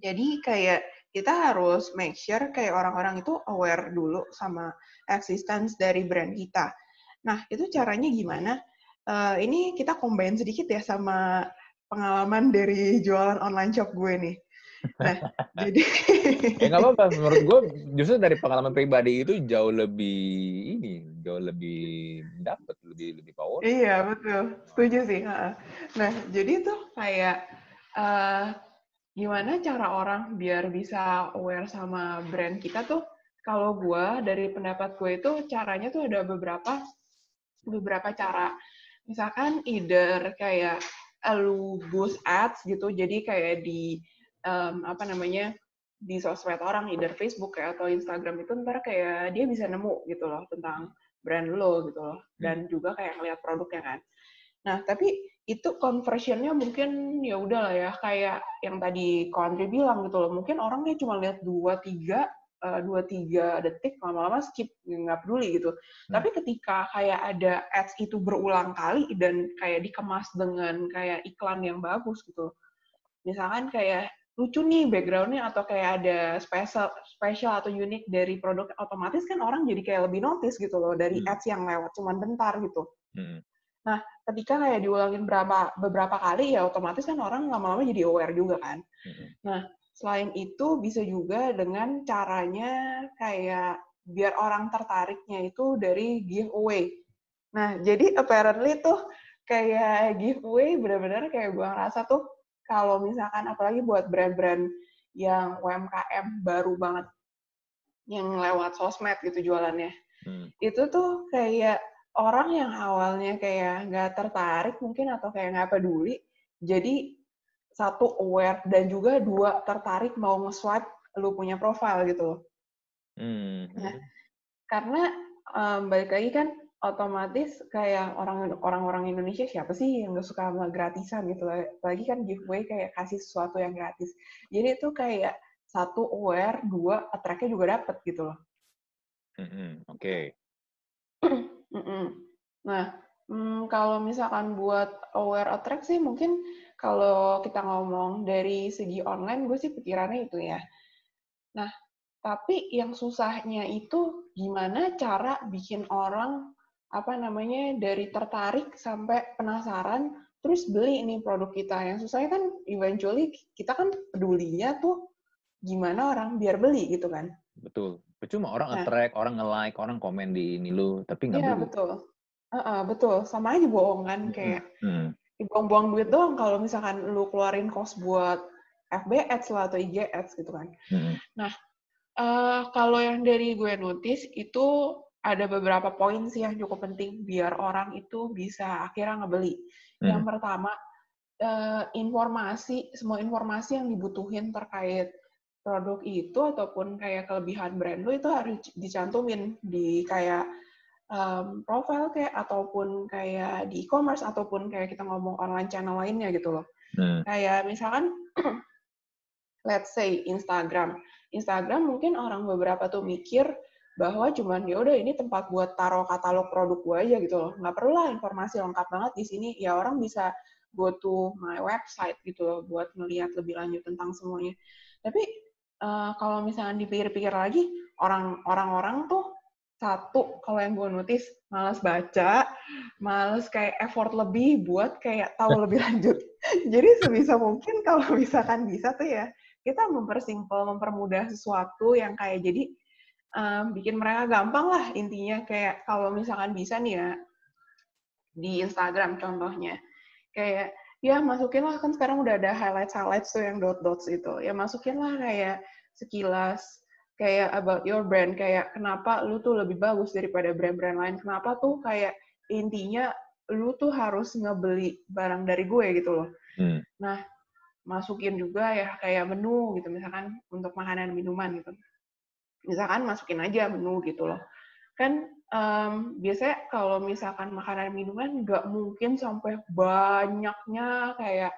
Jadi kayak kita harus make sure kayak orang-orang itu aware dulu sama existence dari brand kita. Nah, itu caranya gimana? Ini kita combine sedikit ya sama pengalaman dari jualan online shop gue nih. Nah, jadi Ya nggak apa-apa. Menurut gue justru dari pengalaman pribadi itu jauh lebih dapet, lebih power. iya betul, setuju sih. Nah, jadi tuh kayak eh, gimana cara orang biar bisa aware sama brand kita tuh? Kalau gue dari pendapat gue itu caranya tuh ada beberapa cara. Misalkan either kayak lu boost ads gitu, jadi kayak di apa namanya di sosmed orang, either Facebook ya, atau Instagram itu ntar kayak dia bisa nemu gitu loh tentang brand lo gitu loh, dan juga kayak ngeliat produknya kan. Nah, tapi itu conversion-nya mungkin ya udah lah ya, kayak yang tadi Ko Andri bilang gitu loh, mungkin orangnya cuma lihat 2-3 detik, lama-lama skip, nggak peduli gitu. Tapi ketika kayak ada ads itu berulang kali dan kayak dikemas dengan kayak iklan yang bagus gitu, misalkan kayak lucu nih background-nya atau kayak ada special atau unik dari produk, otomatis kan orang jadi kayak lebih notice gitu loh dari ads yang lewat cuman bentar gitu. Nah, ketika kayak diulangin beberapa kali, ya otomatis kan orang lama-lama jadi aware juga kan. Nah, selain itu bisa juga dengan caranya kayak biar orang tertariknya itu dari giveaway. Nah, jadi apparently tuh kayak giveaway benar-benar kayak gue ngerasa tuh kalau misalkan apalagi buat brand-brand yang UMKM baru banget yang lewat sosmed gitu jualannya. Itu tuh kayak orang yang awalnya kayak nggak tertarik mungkin atau kayak nggak peduli, jadi satu aware dan juga dua tertarik mau nge-swipe lu punya profile gitu loh. Nah, karena balik lagi kan otomatis kayak orang-orang Indonesia siapa sih yang nggak suka sama gratisan gitu loh. Lagi kan giveaway kayak kasih sesuatu yang gratis. Jadi itu kayak satu aware, dua attract-nya juga dapet gitu loh. Oke. Nah, kalau misalkan buat aware attract sih mungkin kalau kita ngomong dari segi online, gue sih pikirannya itu ya. Nah, tapi yang susahnya itu gimana cara bikin orang apa namanya dari tertarik sampai penasaran terus beli nih produk kita. Yang susahnya kan eventually kita kan pedulinya tuh gimana orang biar beli gitu kan. Betul. Percuma orang Nah, attract, orang nge-like, orang komen di ini lu, tapi nggak iya beli. betul. Betul. Sama aja bohong kan kayak buang-buang duit doang kalau misalkan lu keluarin cost buat FB Ads lah atau IG Ads gitu kan. Nah, kalau yang dari gue notice itu ada beberapa poin sih yang cukup penting biar orang itu bisa akhirnya ngebeli. Yang pertama, semua informasi yang dibutuhin terkait produk itu ataupun kayak kelebihan brand lu itu harus dicantumin di kayak profile kayak ataupun kayak di e-commerce ataupun kayak kita ngomong online channel lainnya gitu loh. Kayak misalkan let's say Instagram. Instagram mungkin orang beberapa tuh mikir bahwa cuman ya udah ini tempat buat taruh katalog produk gue aja gitu loh. Nggak perlu lah informasi lengkap banget di sini. Ya orang bisa go to my website gitu loh buat melihat lebih lanjut tentang semuanya. Tapi kalau misalnya dipikir-pikir lagi, orang-orang tuh satu, kalau yang gue notice, males baca, males kayak effort lebih buat kayak tahu lebih lanjut. Jadi sebisa mungkin kalau misalkan bisa tuh ya, kita mempermudah sesuatu yang kayak jadi bikin mereka gampang lah intinya. Kayak kalau misalkan bisa nih ya, di Instagram contohnya, kayak ya masukin lah, kan sekarang udah ada highlights tuh yang dots itu, ya masukin lah kayak sekilas kayak about your brand, kayak kenapa lu tuh lebih bagus daripada brand-brand lain, kenapa tuh kayak intinya lu tuh harus ngebeli barang dari gue gitu loh. Nah, masukin juga ya kayak menu gitu, misalkan untuk makanan minuman gitu, misalkan masukin aja menu gitu loh. kan biasanya kalau misalkan makanan minuman nggak mungkin sampai banyaknya kayak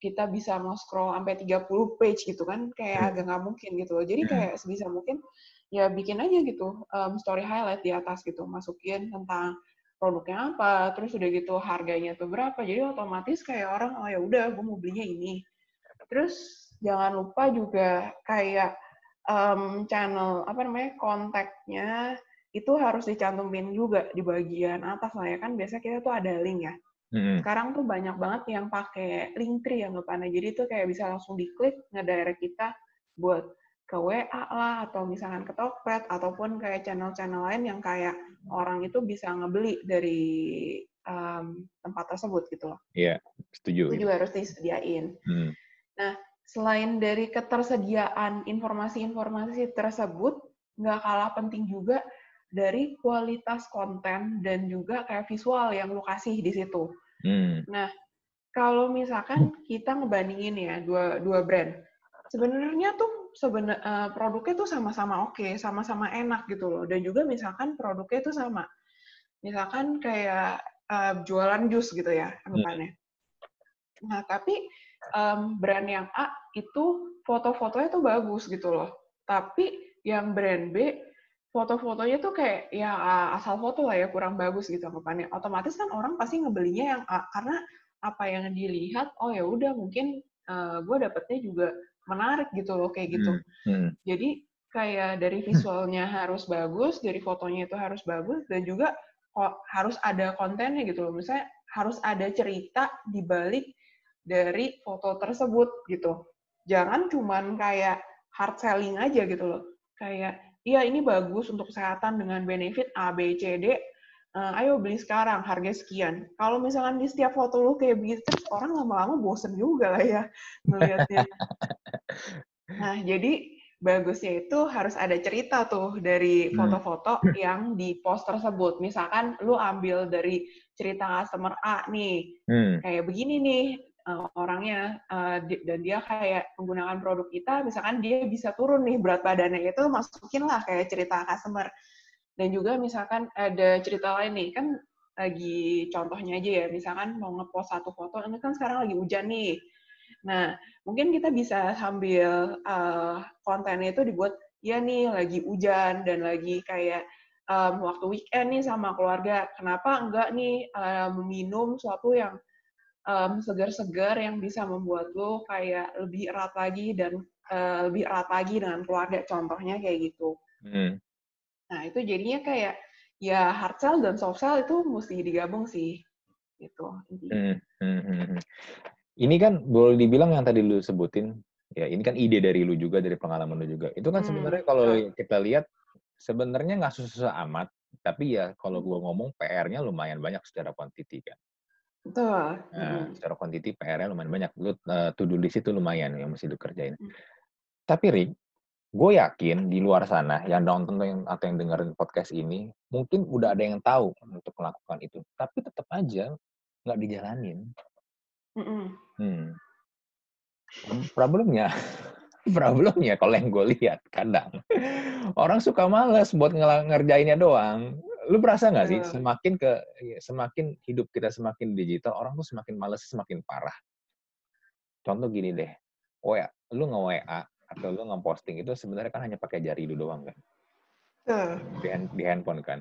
kita bisa mau scroll sampai 30 page gitu kan, kayak agak nggak mungkin gitu loh. Jadi kayak sebisa mungkin ya bikin aja gitu story highlight di atas gitu, masukin tentang produknya apa, terus udah gitu harganya tuh berapa. Jadi otomatis kayak orang oh ya udah gue mau belinya ini. Terus jangan lupa juga kayak channel apa namanya kontaknya itu harus dicantumin juga di bagian atas lah ya kan biasanya kita tuh ada link ya. Sekarang tuh banyak banget yang pakai Linktree anggapannya. Jadi tuh kayak bisa langsung diklik ngedirect kita buat ke WA lah atau misalkan ke Tokped ataupun kayak channel-channel lain yang kayak orang itu bisa ngebeli dari tempat tersebut gitu loh. Iya, setuju. Itu juga harus disediain. Nah, selain dari ketersediaan informasi-informasi tersebut, nggak kalah penting juga dari kualitas konten dan juga kayak visual yang lu kasih di situ. Nah, kalau misalkan kita ngebandingin ya dua brand, sebenarnya tuh produknya tuh sama-sama oke, sama-sama enak gitu loh. Dan juga misalkan produknya tuh sama. Misalkan kayak jualan jus gitu ya, anggapannya. Nah, tapi brand yang A itu foto-fotonya tuh bagus gitu loh. Tapi yang brand B, foto-fotonya tuh kayak ya asal foto lah ya, kurang bagus gitu anggapannya. Otomatis kan orang pasti ngebelinya yang A, karena apa yang dilihat, oh ya udah mungkin gue dapetnya juga menarik gitu loh, kayak gitu. Jadi kayak dari visualnya harus bagus, dari fotonya itu harus bagus, dan juga harus ada kontennya gitu loh. Misalnya harus ada cerita di balik dari foto tersebut gitu. Jangan cuman kayak hard selling aja gitu loh. Kayak, iya ini bagus untuk kesehatan dengan benefit A, B, C, D, ayo beli sekarang, harga sekian. Kalau misalkan di setiap foto lu kayak begitu, terus orang lama-lama bosen juga lah ya ngelihatnya. Nah, jadi bagusnya itu harus ada cerita tuh dari foto-foto yang di post tersebut. Misalkan lu ambil dari cerita customer A nih, kayak begini nih orangnya, dan dia kayak menggunakan produk kita, misalkan dia bisa turun nih berat badannya itu, masukin lah kayak cerita customer. Dan juga misalkan ada cerita lain nih, kan lagi contohnya aja ya, misalkan mau ngepost satu foto, ini kan sekarang lagi hujan nih. Nah, mungkin kita bisa sambil kontennya itu dibuat, ya nih lagi hujan dan lagi kayak waktu weekend nih sama keluarga, kenapa enggak nih minum sesuatu yang segar-segar yang bisa membuat lo kayak lebih erat lagi dan lebih erat lagi dengan keluarga, contohnya kayak gitu. Nah, itu jadinya kayak ya hard sell dan soft sell itu mesti digabung sih. Gitu. Ini kan boleh dibilang yang tadi lu sebutin, ya ini kan ide dari lu juga, dari pengalaman lu juga. Itu kan sebenarnya kalau kita lihat, sebenarnya nggak susah amat, tapi ya kalau gua ngomong PR-nya lumayan banyak secara quantity kan. Betul. Nah, secara quantity PR-nya lumayan banyak. Lu to-do list itu lumayan yang mesti lu kerjain. Tapi Rick, gue yakin di luar sana yang nonton atau yang dengerin podcast ini mungkin udah ada yang tahu untuk melakukan itu, tapi tetap aja nggak dijalanin. Problemnya kalau yang gue lihat kadang orang suka males buat ngerjainnya doang. Lu berasa nggak sih semakin hidup kita semakin digital, orang tuh semakin males, semakin parah. Contoh gini deh, lu nge-WA atau lu nge-posting itu sebenarnya kan hanya pakai jari lu doang kan? Di handphone kan?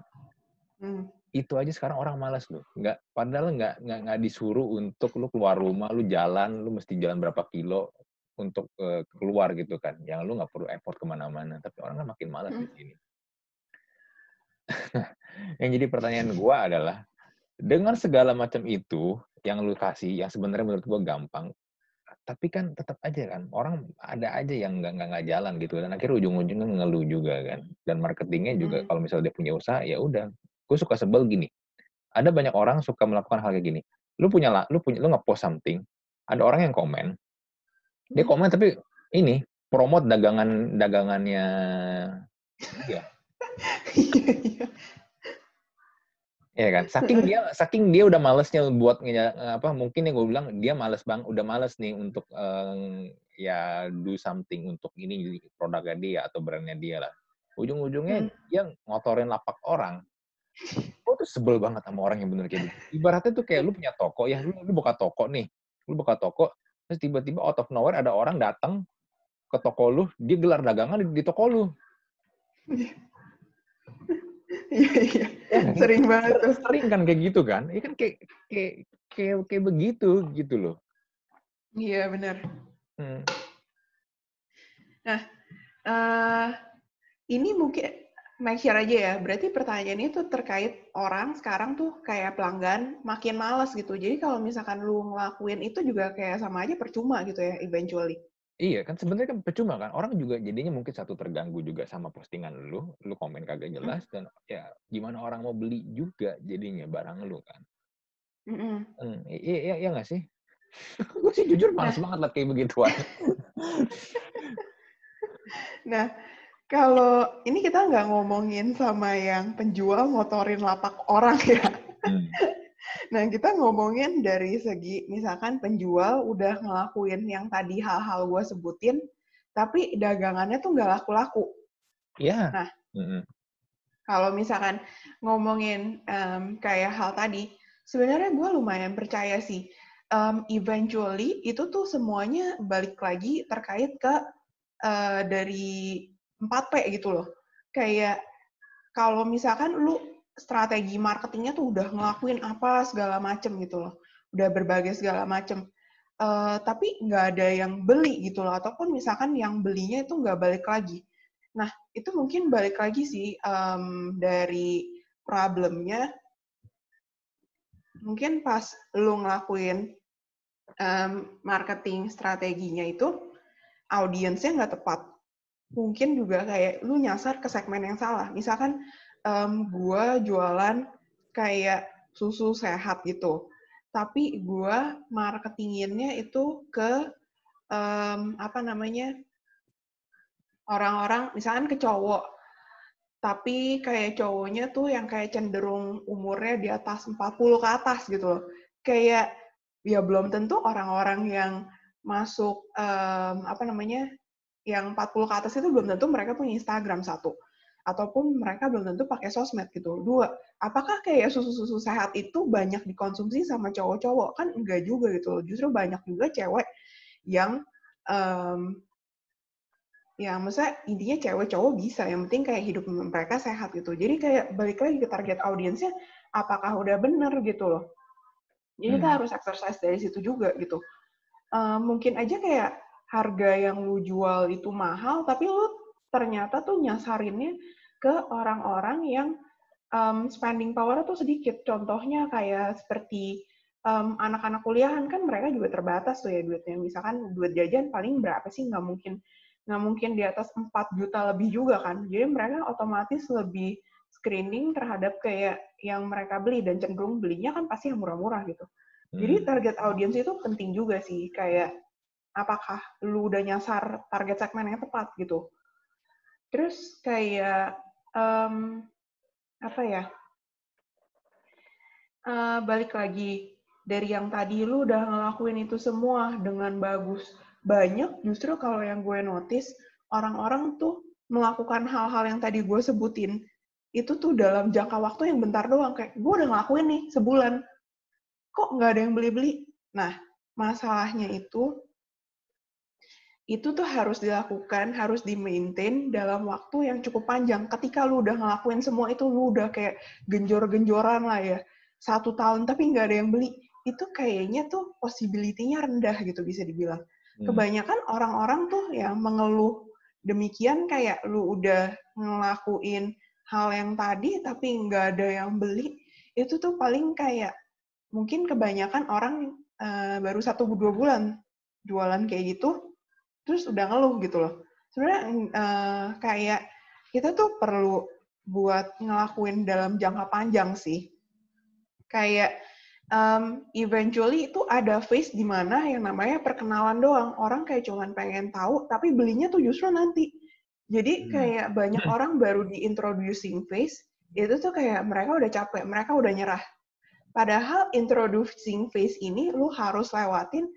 Itu aja sekarang orang malas loh. Padahal nggak disuruh untuk lu keluar rumah, lu jalan, lu mesti jalan berapa kilo untuk keluar gitu kan. Yang lu nggak perlu effort kemana-mana. Tapi orang kan makin malas di sini. Yang jadi pertanyaan gue adalah, dengan segala macam itu yang lu kasih, yang sebenarnya menurut gue gampang, tapi kan tetap aja kan, orang ada aja yang nggak jalan gitu. Dan akhirnya ujung-ujungnya ngeluh juga kan. Dan marketingnya juga kalau misalnya dia punya usaha, ya udah. Gue suka sebel gini. Ada banyak orang suka melakukan hal kayak gini. Lu nge-post something, ada orang yang komen. Dia komen tapi ini promote dagangannya dia. Iya kan? Saking dia udah malesnya buat mungkin yang gue bilang dia udah males nih untuk ya do something untuk ini produknya dia atau brandnya dia lah. Ujung-ujungnya Hmm. dia ngotorin lapak orang. Gue tuh sebel banget sama orang yang bener kayak gitu. Ibaratnya tuh kayak lu punya toko ya, lu buka toko nih, lu buka toko, terus tiba-tiba out of nowhere ada orang datang ke toko lu, dia gelar dagangan di toko lu. Iya, iya. Ya kan? Sering banget tuh. Sering kan kayak gitu kan? Iya kan kayak kayak begitu gitu loh. Iya, benar. Hmm. Nah, eh ini mungkin make sure aja ya. Berarti pertanyaan itu terkait orang sekarang tuh kayak pelanggan makin males gitu. Jadi kalau misalkan lu ngelakuin itu juga kayak sama aja percuma gitu ya, eventually. Iya kan sebenarnya kan percuma kan, orang juga jadinya mungkin satu terganggu juga sama postingan lu komen kagak Hmm. jelas dan ya gimana orang mau beli juga jadinya barang lu kan. Mm-mm. Iya iya iya nggak sih? Gue sih jujur Nah, males banget liat kayak begituan. nah, kalau ini kita nggak ngomongin sama yang penjual motorin lapak orang ya. Hmm. Nah, kita ngomongin dari segi misalkan penjual udah ngelakuin yang tadi hal-hal gue sebutin, tapi dagangannya tuh nggak laku-laku. Iya. Nah, Mhm. kalau misalkan ngomongin kayak hal tadi, sebenarnya gue lumayan percaya sih. Eventually itu tuh semuanya balik lagi terkait ke dari 4P gitu loh. Kayak kalau misalkan lu strategi marketingnya tuh udah ngelakuin apa segala macem gitu loh, udah berbagai segala macem, tapi nggak ada yang beli gitu loh, ataupun misalkan yang belinya itu nggak balik lagi. Nah, itu mungkin balik lagi sih dari problemnya, mungkin pas lu ngelakuin marketing strateginya itu, audiensnya nggak tepat. Mungkin juga kayak lu nyasar ke segmen yang salah. Misalkan gue jualan kayak susu sehat gitu, tapi gue marketinginnya itu ke apa namanya, orang-orang, misalkan ke cowok, tapi kayak cowoknya tuh yang kayak cenderung umurnya di atas 40 ke atas gitu loh. Kayak ya belum tentu orang-orang yang masuk apa namanya, yang 40 ke atas itu belum tentu mereka punya Instagram, satu. Ataupun mereka belum tentu pakai sosmed gitu. Dua, apakah kayak susu-susu sehat itu banyak dikonsumsi sama cowok-cowok? Kan enggak juga gitu loh. Justru banyak juga cewek yang ya maksudnya intinya cewek cowok bisa, yang penting kayak hidup mereka sehat gitu. Jadi kayak balik lagi ke target audiensnya, apakah udah bener gitu loh. Jadi kita Hmm. harus exercise dari situ juga gitu. Mungkin aja kayak harga yang lu jual itu mahal, tapi lu ternyata tuh nyasarinnya ke orang-orang yang spending power tuh sedikit. Contohnya kayak seperti anak-anak kuliahan, kan mereka juga terbatas tuh ya duitnya. Misalkan duit jajan paling berapa sih? Nggak mungkin di atas 4 juta lebih juga kan. Jadi mereka otomatis lebih screening terhadap kayak yang mereka beli, dan cenderung belinya kan pasti yang murah-murah gitu. Jadi Hmm. target audiens itu penting juga sih, kayak apakah lu udah nyasar target segmen yang tepat gitu. Terus kayak apa ya, balik lagi dari yang tadi lu udah ngelakuin itu semua dengan bagus. Banyak justru kalau yang gue notice, orang-orang tuh melakukan hal-hal yang tadi gue sebutin, itu tuh dalam jangka waktu yang bentar doang. Kayak, gue udah ngelakuin nih sebulan, kok nggak ada yang beli-beli? Nah, masalahnya itu tuh harus dilakukan, harus di-maintain dalam waktu yang cukup panjang. Ketika lu udah ngelakuin semua itu, lu udah kayak genjor-genjoran lah ya, 1 tahun tapi nggak ada yang beli, itu kayaknya tuh possibility-nya rendah gitu bisa dibilang. Hmm. Kebanyakan orang-orang tuh yang mengeluh demikian, kayak lu udah ngelakuin hal yang tadi tapi nggak ada yang beli, itu tuh paling kayak mungkin kebanyakan orang baru 1-2 bulan jualan kayak gitu, terus udah ngeluh gitu loh. Sebenarnya kayak kita tuh perlu buat ngelakuin dalam jangka panjang sih. Kayak eventually itu ada phase di mana yang namanya perkenalan doang. Orang kayak cuman pengen tahu, tapi belinya tuh justru nanti. Jadi Hmm. kayak banyak orang baru di introducing phase, itu tuh kayak mereka udah capek, mereka udah nyerah. Padahal introducing phase ini lu harus lewatin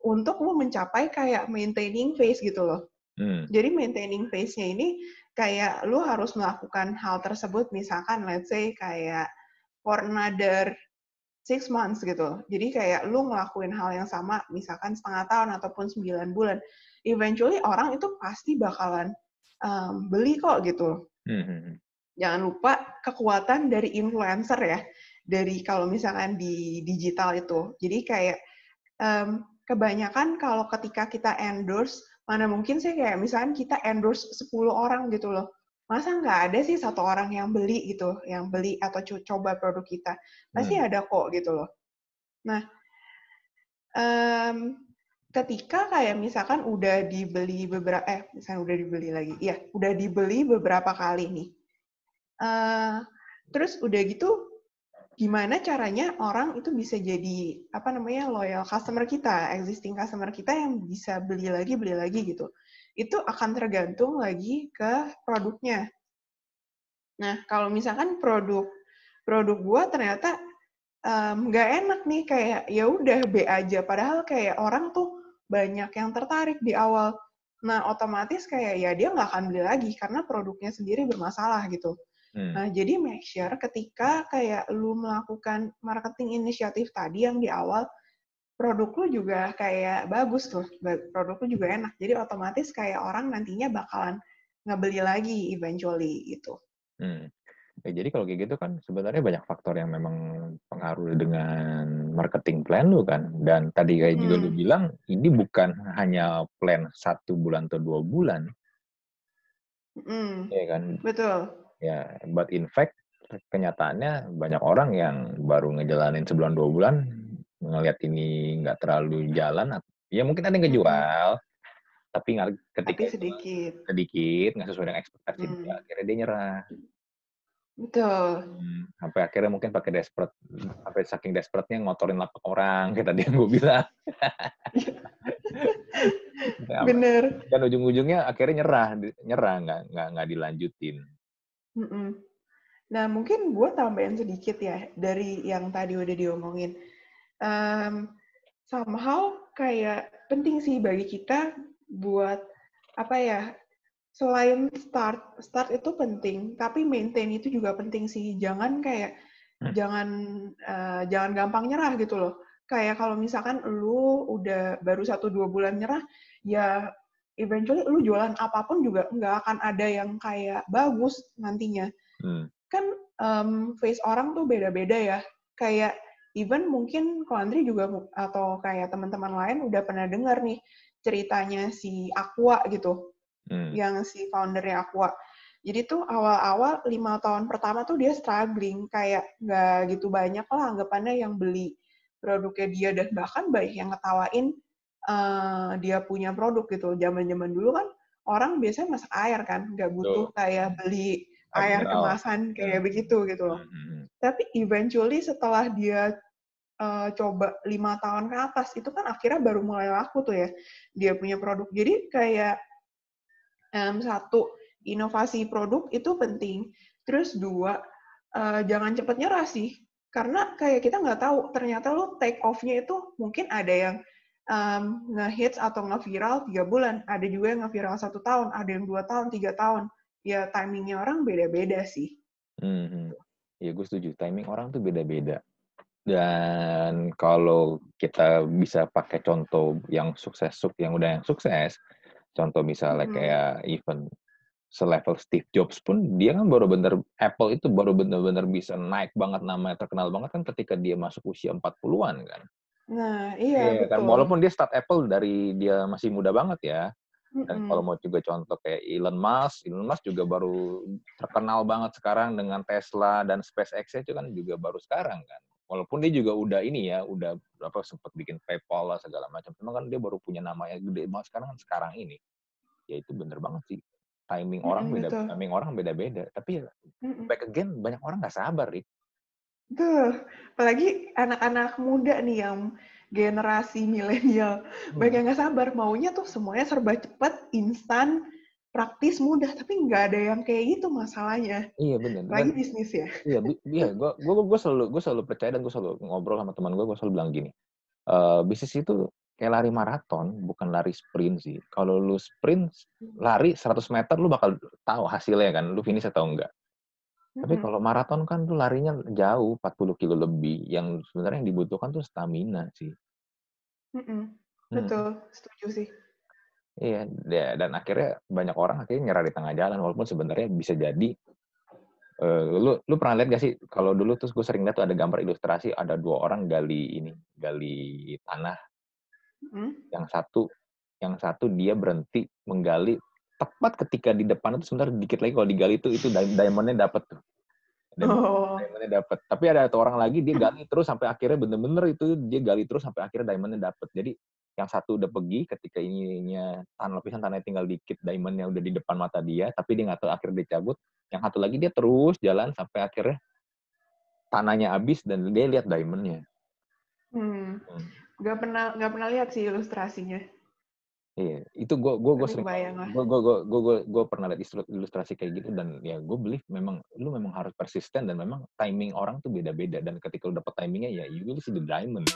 untuk lu mencapai kayak maintaining phase gitu loh. Hmm. Jadi maintaining phase-nya ini kayak lu harus melakukan hal tersebut, misalkan let's say kayak for another 6 months gitu. Jadi kayak lu ngelakuin hal yang sama, misalkan setengah tahun ataupun 9 bulan. Eventually orang itu pasti bakalan beli kok gitu. Jangan lupa kekuatan dari influencer ya, dari kalau misalkan di digital itu. Jadi kayak kebanyakan kalau ketika kita endorse, mana mungkin sih kayak misalkan kita endorse 10 orang gitu loh. Masa nggak ada sih satu orang yang beli gitu, yang beli atau coba produk kita. Pasti ada kok gitu loh. Nah, ketika kayak misalkan udah dibeli misalnya udah dibeli lagi, iya, udah dibeli beberapa kali nih. Terus udah gitu, gimana caranya orang itu bisa jadi loyal customer kita, existing customer kita yang bisa beli lagi gitu. Itu akan tergantung lagi ke produknya. Nah, kalau misalkan produk gua ternyata nggak enak nih, kayak ya udah B aja, padahal kayak orang tuh banyak yang tertarik di awal. Nah, otomatis kayak ya dia nggak akan beli lagi karena produknya sendiri bermasalah gitu. Nah, jadi make sure ketika kayak lu melakukan marketing inisiatif tadi yang di awal, produk lu juga kayak bagus tuh, produk lu juga enak. Jadi otomatis kayak orang nantinya bakalan ngebeli lagi eventually gitu. Ya, jadi kalau kayak gitu kan sebenarnya banyak faktor yang memang pengaruh dengan marketing plan lu kan. Dan tadi kayak juga lu bilang, ini bukan hanya plan 1 bulan atau 2 bulan. Iya kan? Betul. Ya, but in fact, kenyataannya banyak orang yang baru ngejalanin sebulan 2 bulan, ngelihat ini nggak terlalu jalan, ya mungkin ada yang ngejual, tapi ketika Tapi itu sedikit. sedikit, nggak sesuai dengan ekspektasi dia, akhirnya dia nyerah. Betul. Sampai akhirnya mungkin pakai desperate, sampai saking desperate-nya ngotorin lapak orang, kayak tadi yang gue bilang. Bener. Dan ujung-ujungnya akhirnya nyerah, nggak dilanjutin. Nah, mungkin gue tambahin sedikit ya dari yang tadi udah diomongin. Somehow kayak penting sih bagi kita buat selain start itu penting, tapi maintain itu juga penting sih. Jangan kayak jangan gampang nyerah gitu loh. Kayak kalau misalkan lu udah baru 1-2 bulan nyerah, ya eventually lu jualan apapun juga nggak akan ada yang kayak bagus nantinya. Kan face orang tuh beda-beda ya. Kayak even mungkin ko Andri juga atau kayak teman-teman lain udah pernah dengar nih ceritanya si Aqua gitu. Yang si foundernya Aqua. Jadi tuh awal-awal 5 tahun pertama tuh dia struggling, kayak nggak gitu banyak lah anggapannya yang beli produknya dia, dan bahkan banyak yang ngetawain dia punya produk gitu. Zaman-zaman dulu kan orang biasanya masak air kan, nggak butuh kayak beli air kemasan kayak begitu gitu loh. Tapi eventually setelah dia coba 5 tahun ke atas, itu kan akhirnya baru mulai laku tuh ya, dia punya produk. Jadi kayak satu, inovasi produk itu penting. Terus dua, jangan cepat nyerah sih. Karena kayak kita nggak tahu, ternyata lo take off-nya itu mungkin ada yang nge-hits atau nge-viral 3 bulan. Ada juga yang nge-viral 1 tahun, ada yang 2 tahun, 3 tahun. Ya timingnya orang beda-beda sih. Ya gue setuju, timing orang tuh beda-beda. Dan kalau kita bisa pakai contoh yang udah sukses, contoh misalnya kayak even selevel Steve Jobs pun, dia kan Apple itu baru benar-benar bisa naik banget, namanya terkenal banget kan ketika dia masuk usia 40-an kan. Nah, iya Kan, betul. walaupun dia start Apple dari dia masih muda banget ya. Dan kalau mau juga contoh kayak Elon Musk juga baru terkenal banget sekarang dengan Tesla dan SpaceX itu kan juga baru sekarang kan. Walaupun dia juga udah sempat bikin PayPal lah segala macam. Cuma kan dia baru punya nama yang gede banget sekarang ini. Ya itu bener banget sih. Timing orang beda-beda. Tapi back again, banyak orang nggak sabar, Rik. Tuh, apalagi anak-anak muda nih yang generasi milenial. Banyak yang nggak sabar, maunya tuh semuanya serba cepat, instan, praktis, mudah. Tapi nggak ada yang kayak gitu masalahnya. Iya bener. Lagi bisnis ya. Iya, gue selalu percaya dan gue selalu ngobrol sama teman gue selalu bilang gini. Bisnis itu kayak lari maraton, bukan lari sprint sih. Kalau lu sprint, lari 100 meter lu bakal tahu hasilnya kan, lu finish atau enggak. Tapi Mhm, kalau maraton kan tuh larinya jauh, 40 kilo lebih, yang sebenarnya yang dibutuhkan tuh stamina sih. mhm. Mhm, Betul, setuju sih. iya, dan akhirnya banyak orang akhirnya nyerah di tengah jalan, walaupun sebenarnya bisa jadi, lu pernah lihat gak sih, kalau dulu tuh gue sering lihat tuh ada gambar ilustrasi, ada 2 orang gali tanah, Mhm. yang satu yang satu dia berhenti menggali, tepat ketika di depan itu sebentar dikit lagi kalau digali itu diamond-nya dapet tuh. Oh. Diamond-nya dapet. Tapi ada satu orang lagi dia gali terus sampai akhirnya bener-bener itu dia gali terus sampai akhirnya diamond-nya dapet. Jadi yang satu udah pergi ketika ininya lapisan tanahnya tinggal dikit, diamond-nya udah di depan mata dia, tapi dia nggak tahu akhirnya dia cabut. Yang satu lagi dia terus jalan sampai akhirnya tanahnya habis dan dia lihat diamond-nya. Hmm. Hmm. Nggak pernah lihat sih ilustrasinya, Iya, itu gue tapi sering kebayang lah. gue pernah lihat ilustrasi kayak gitu dan ya gue believe memang lu memang harus persisten dan memang timing orang tuh beda-beda dan ketika lu dapet timingnya ya you will see the diamond.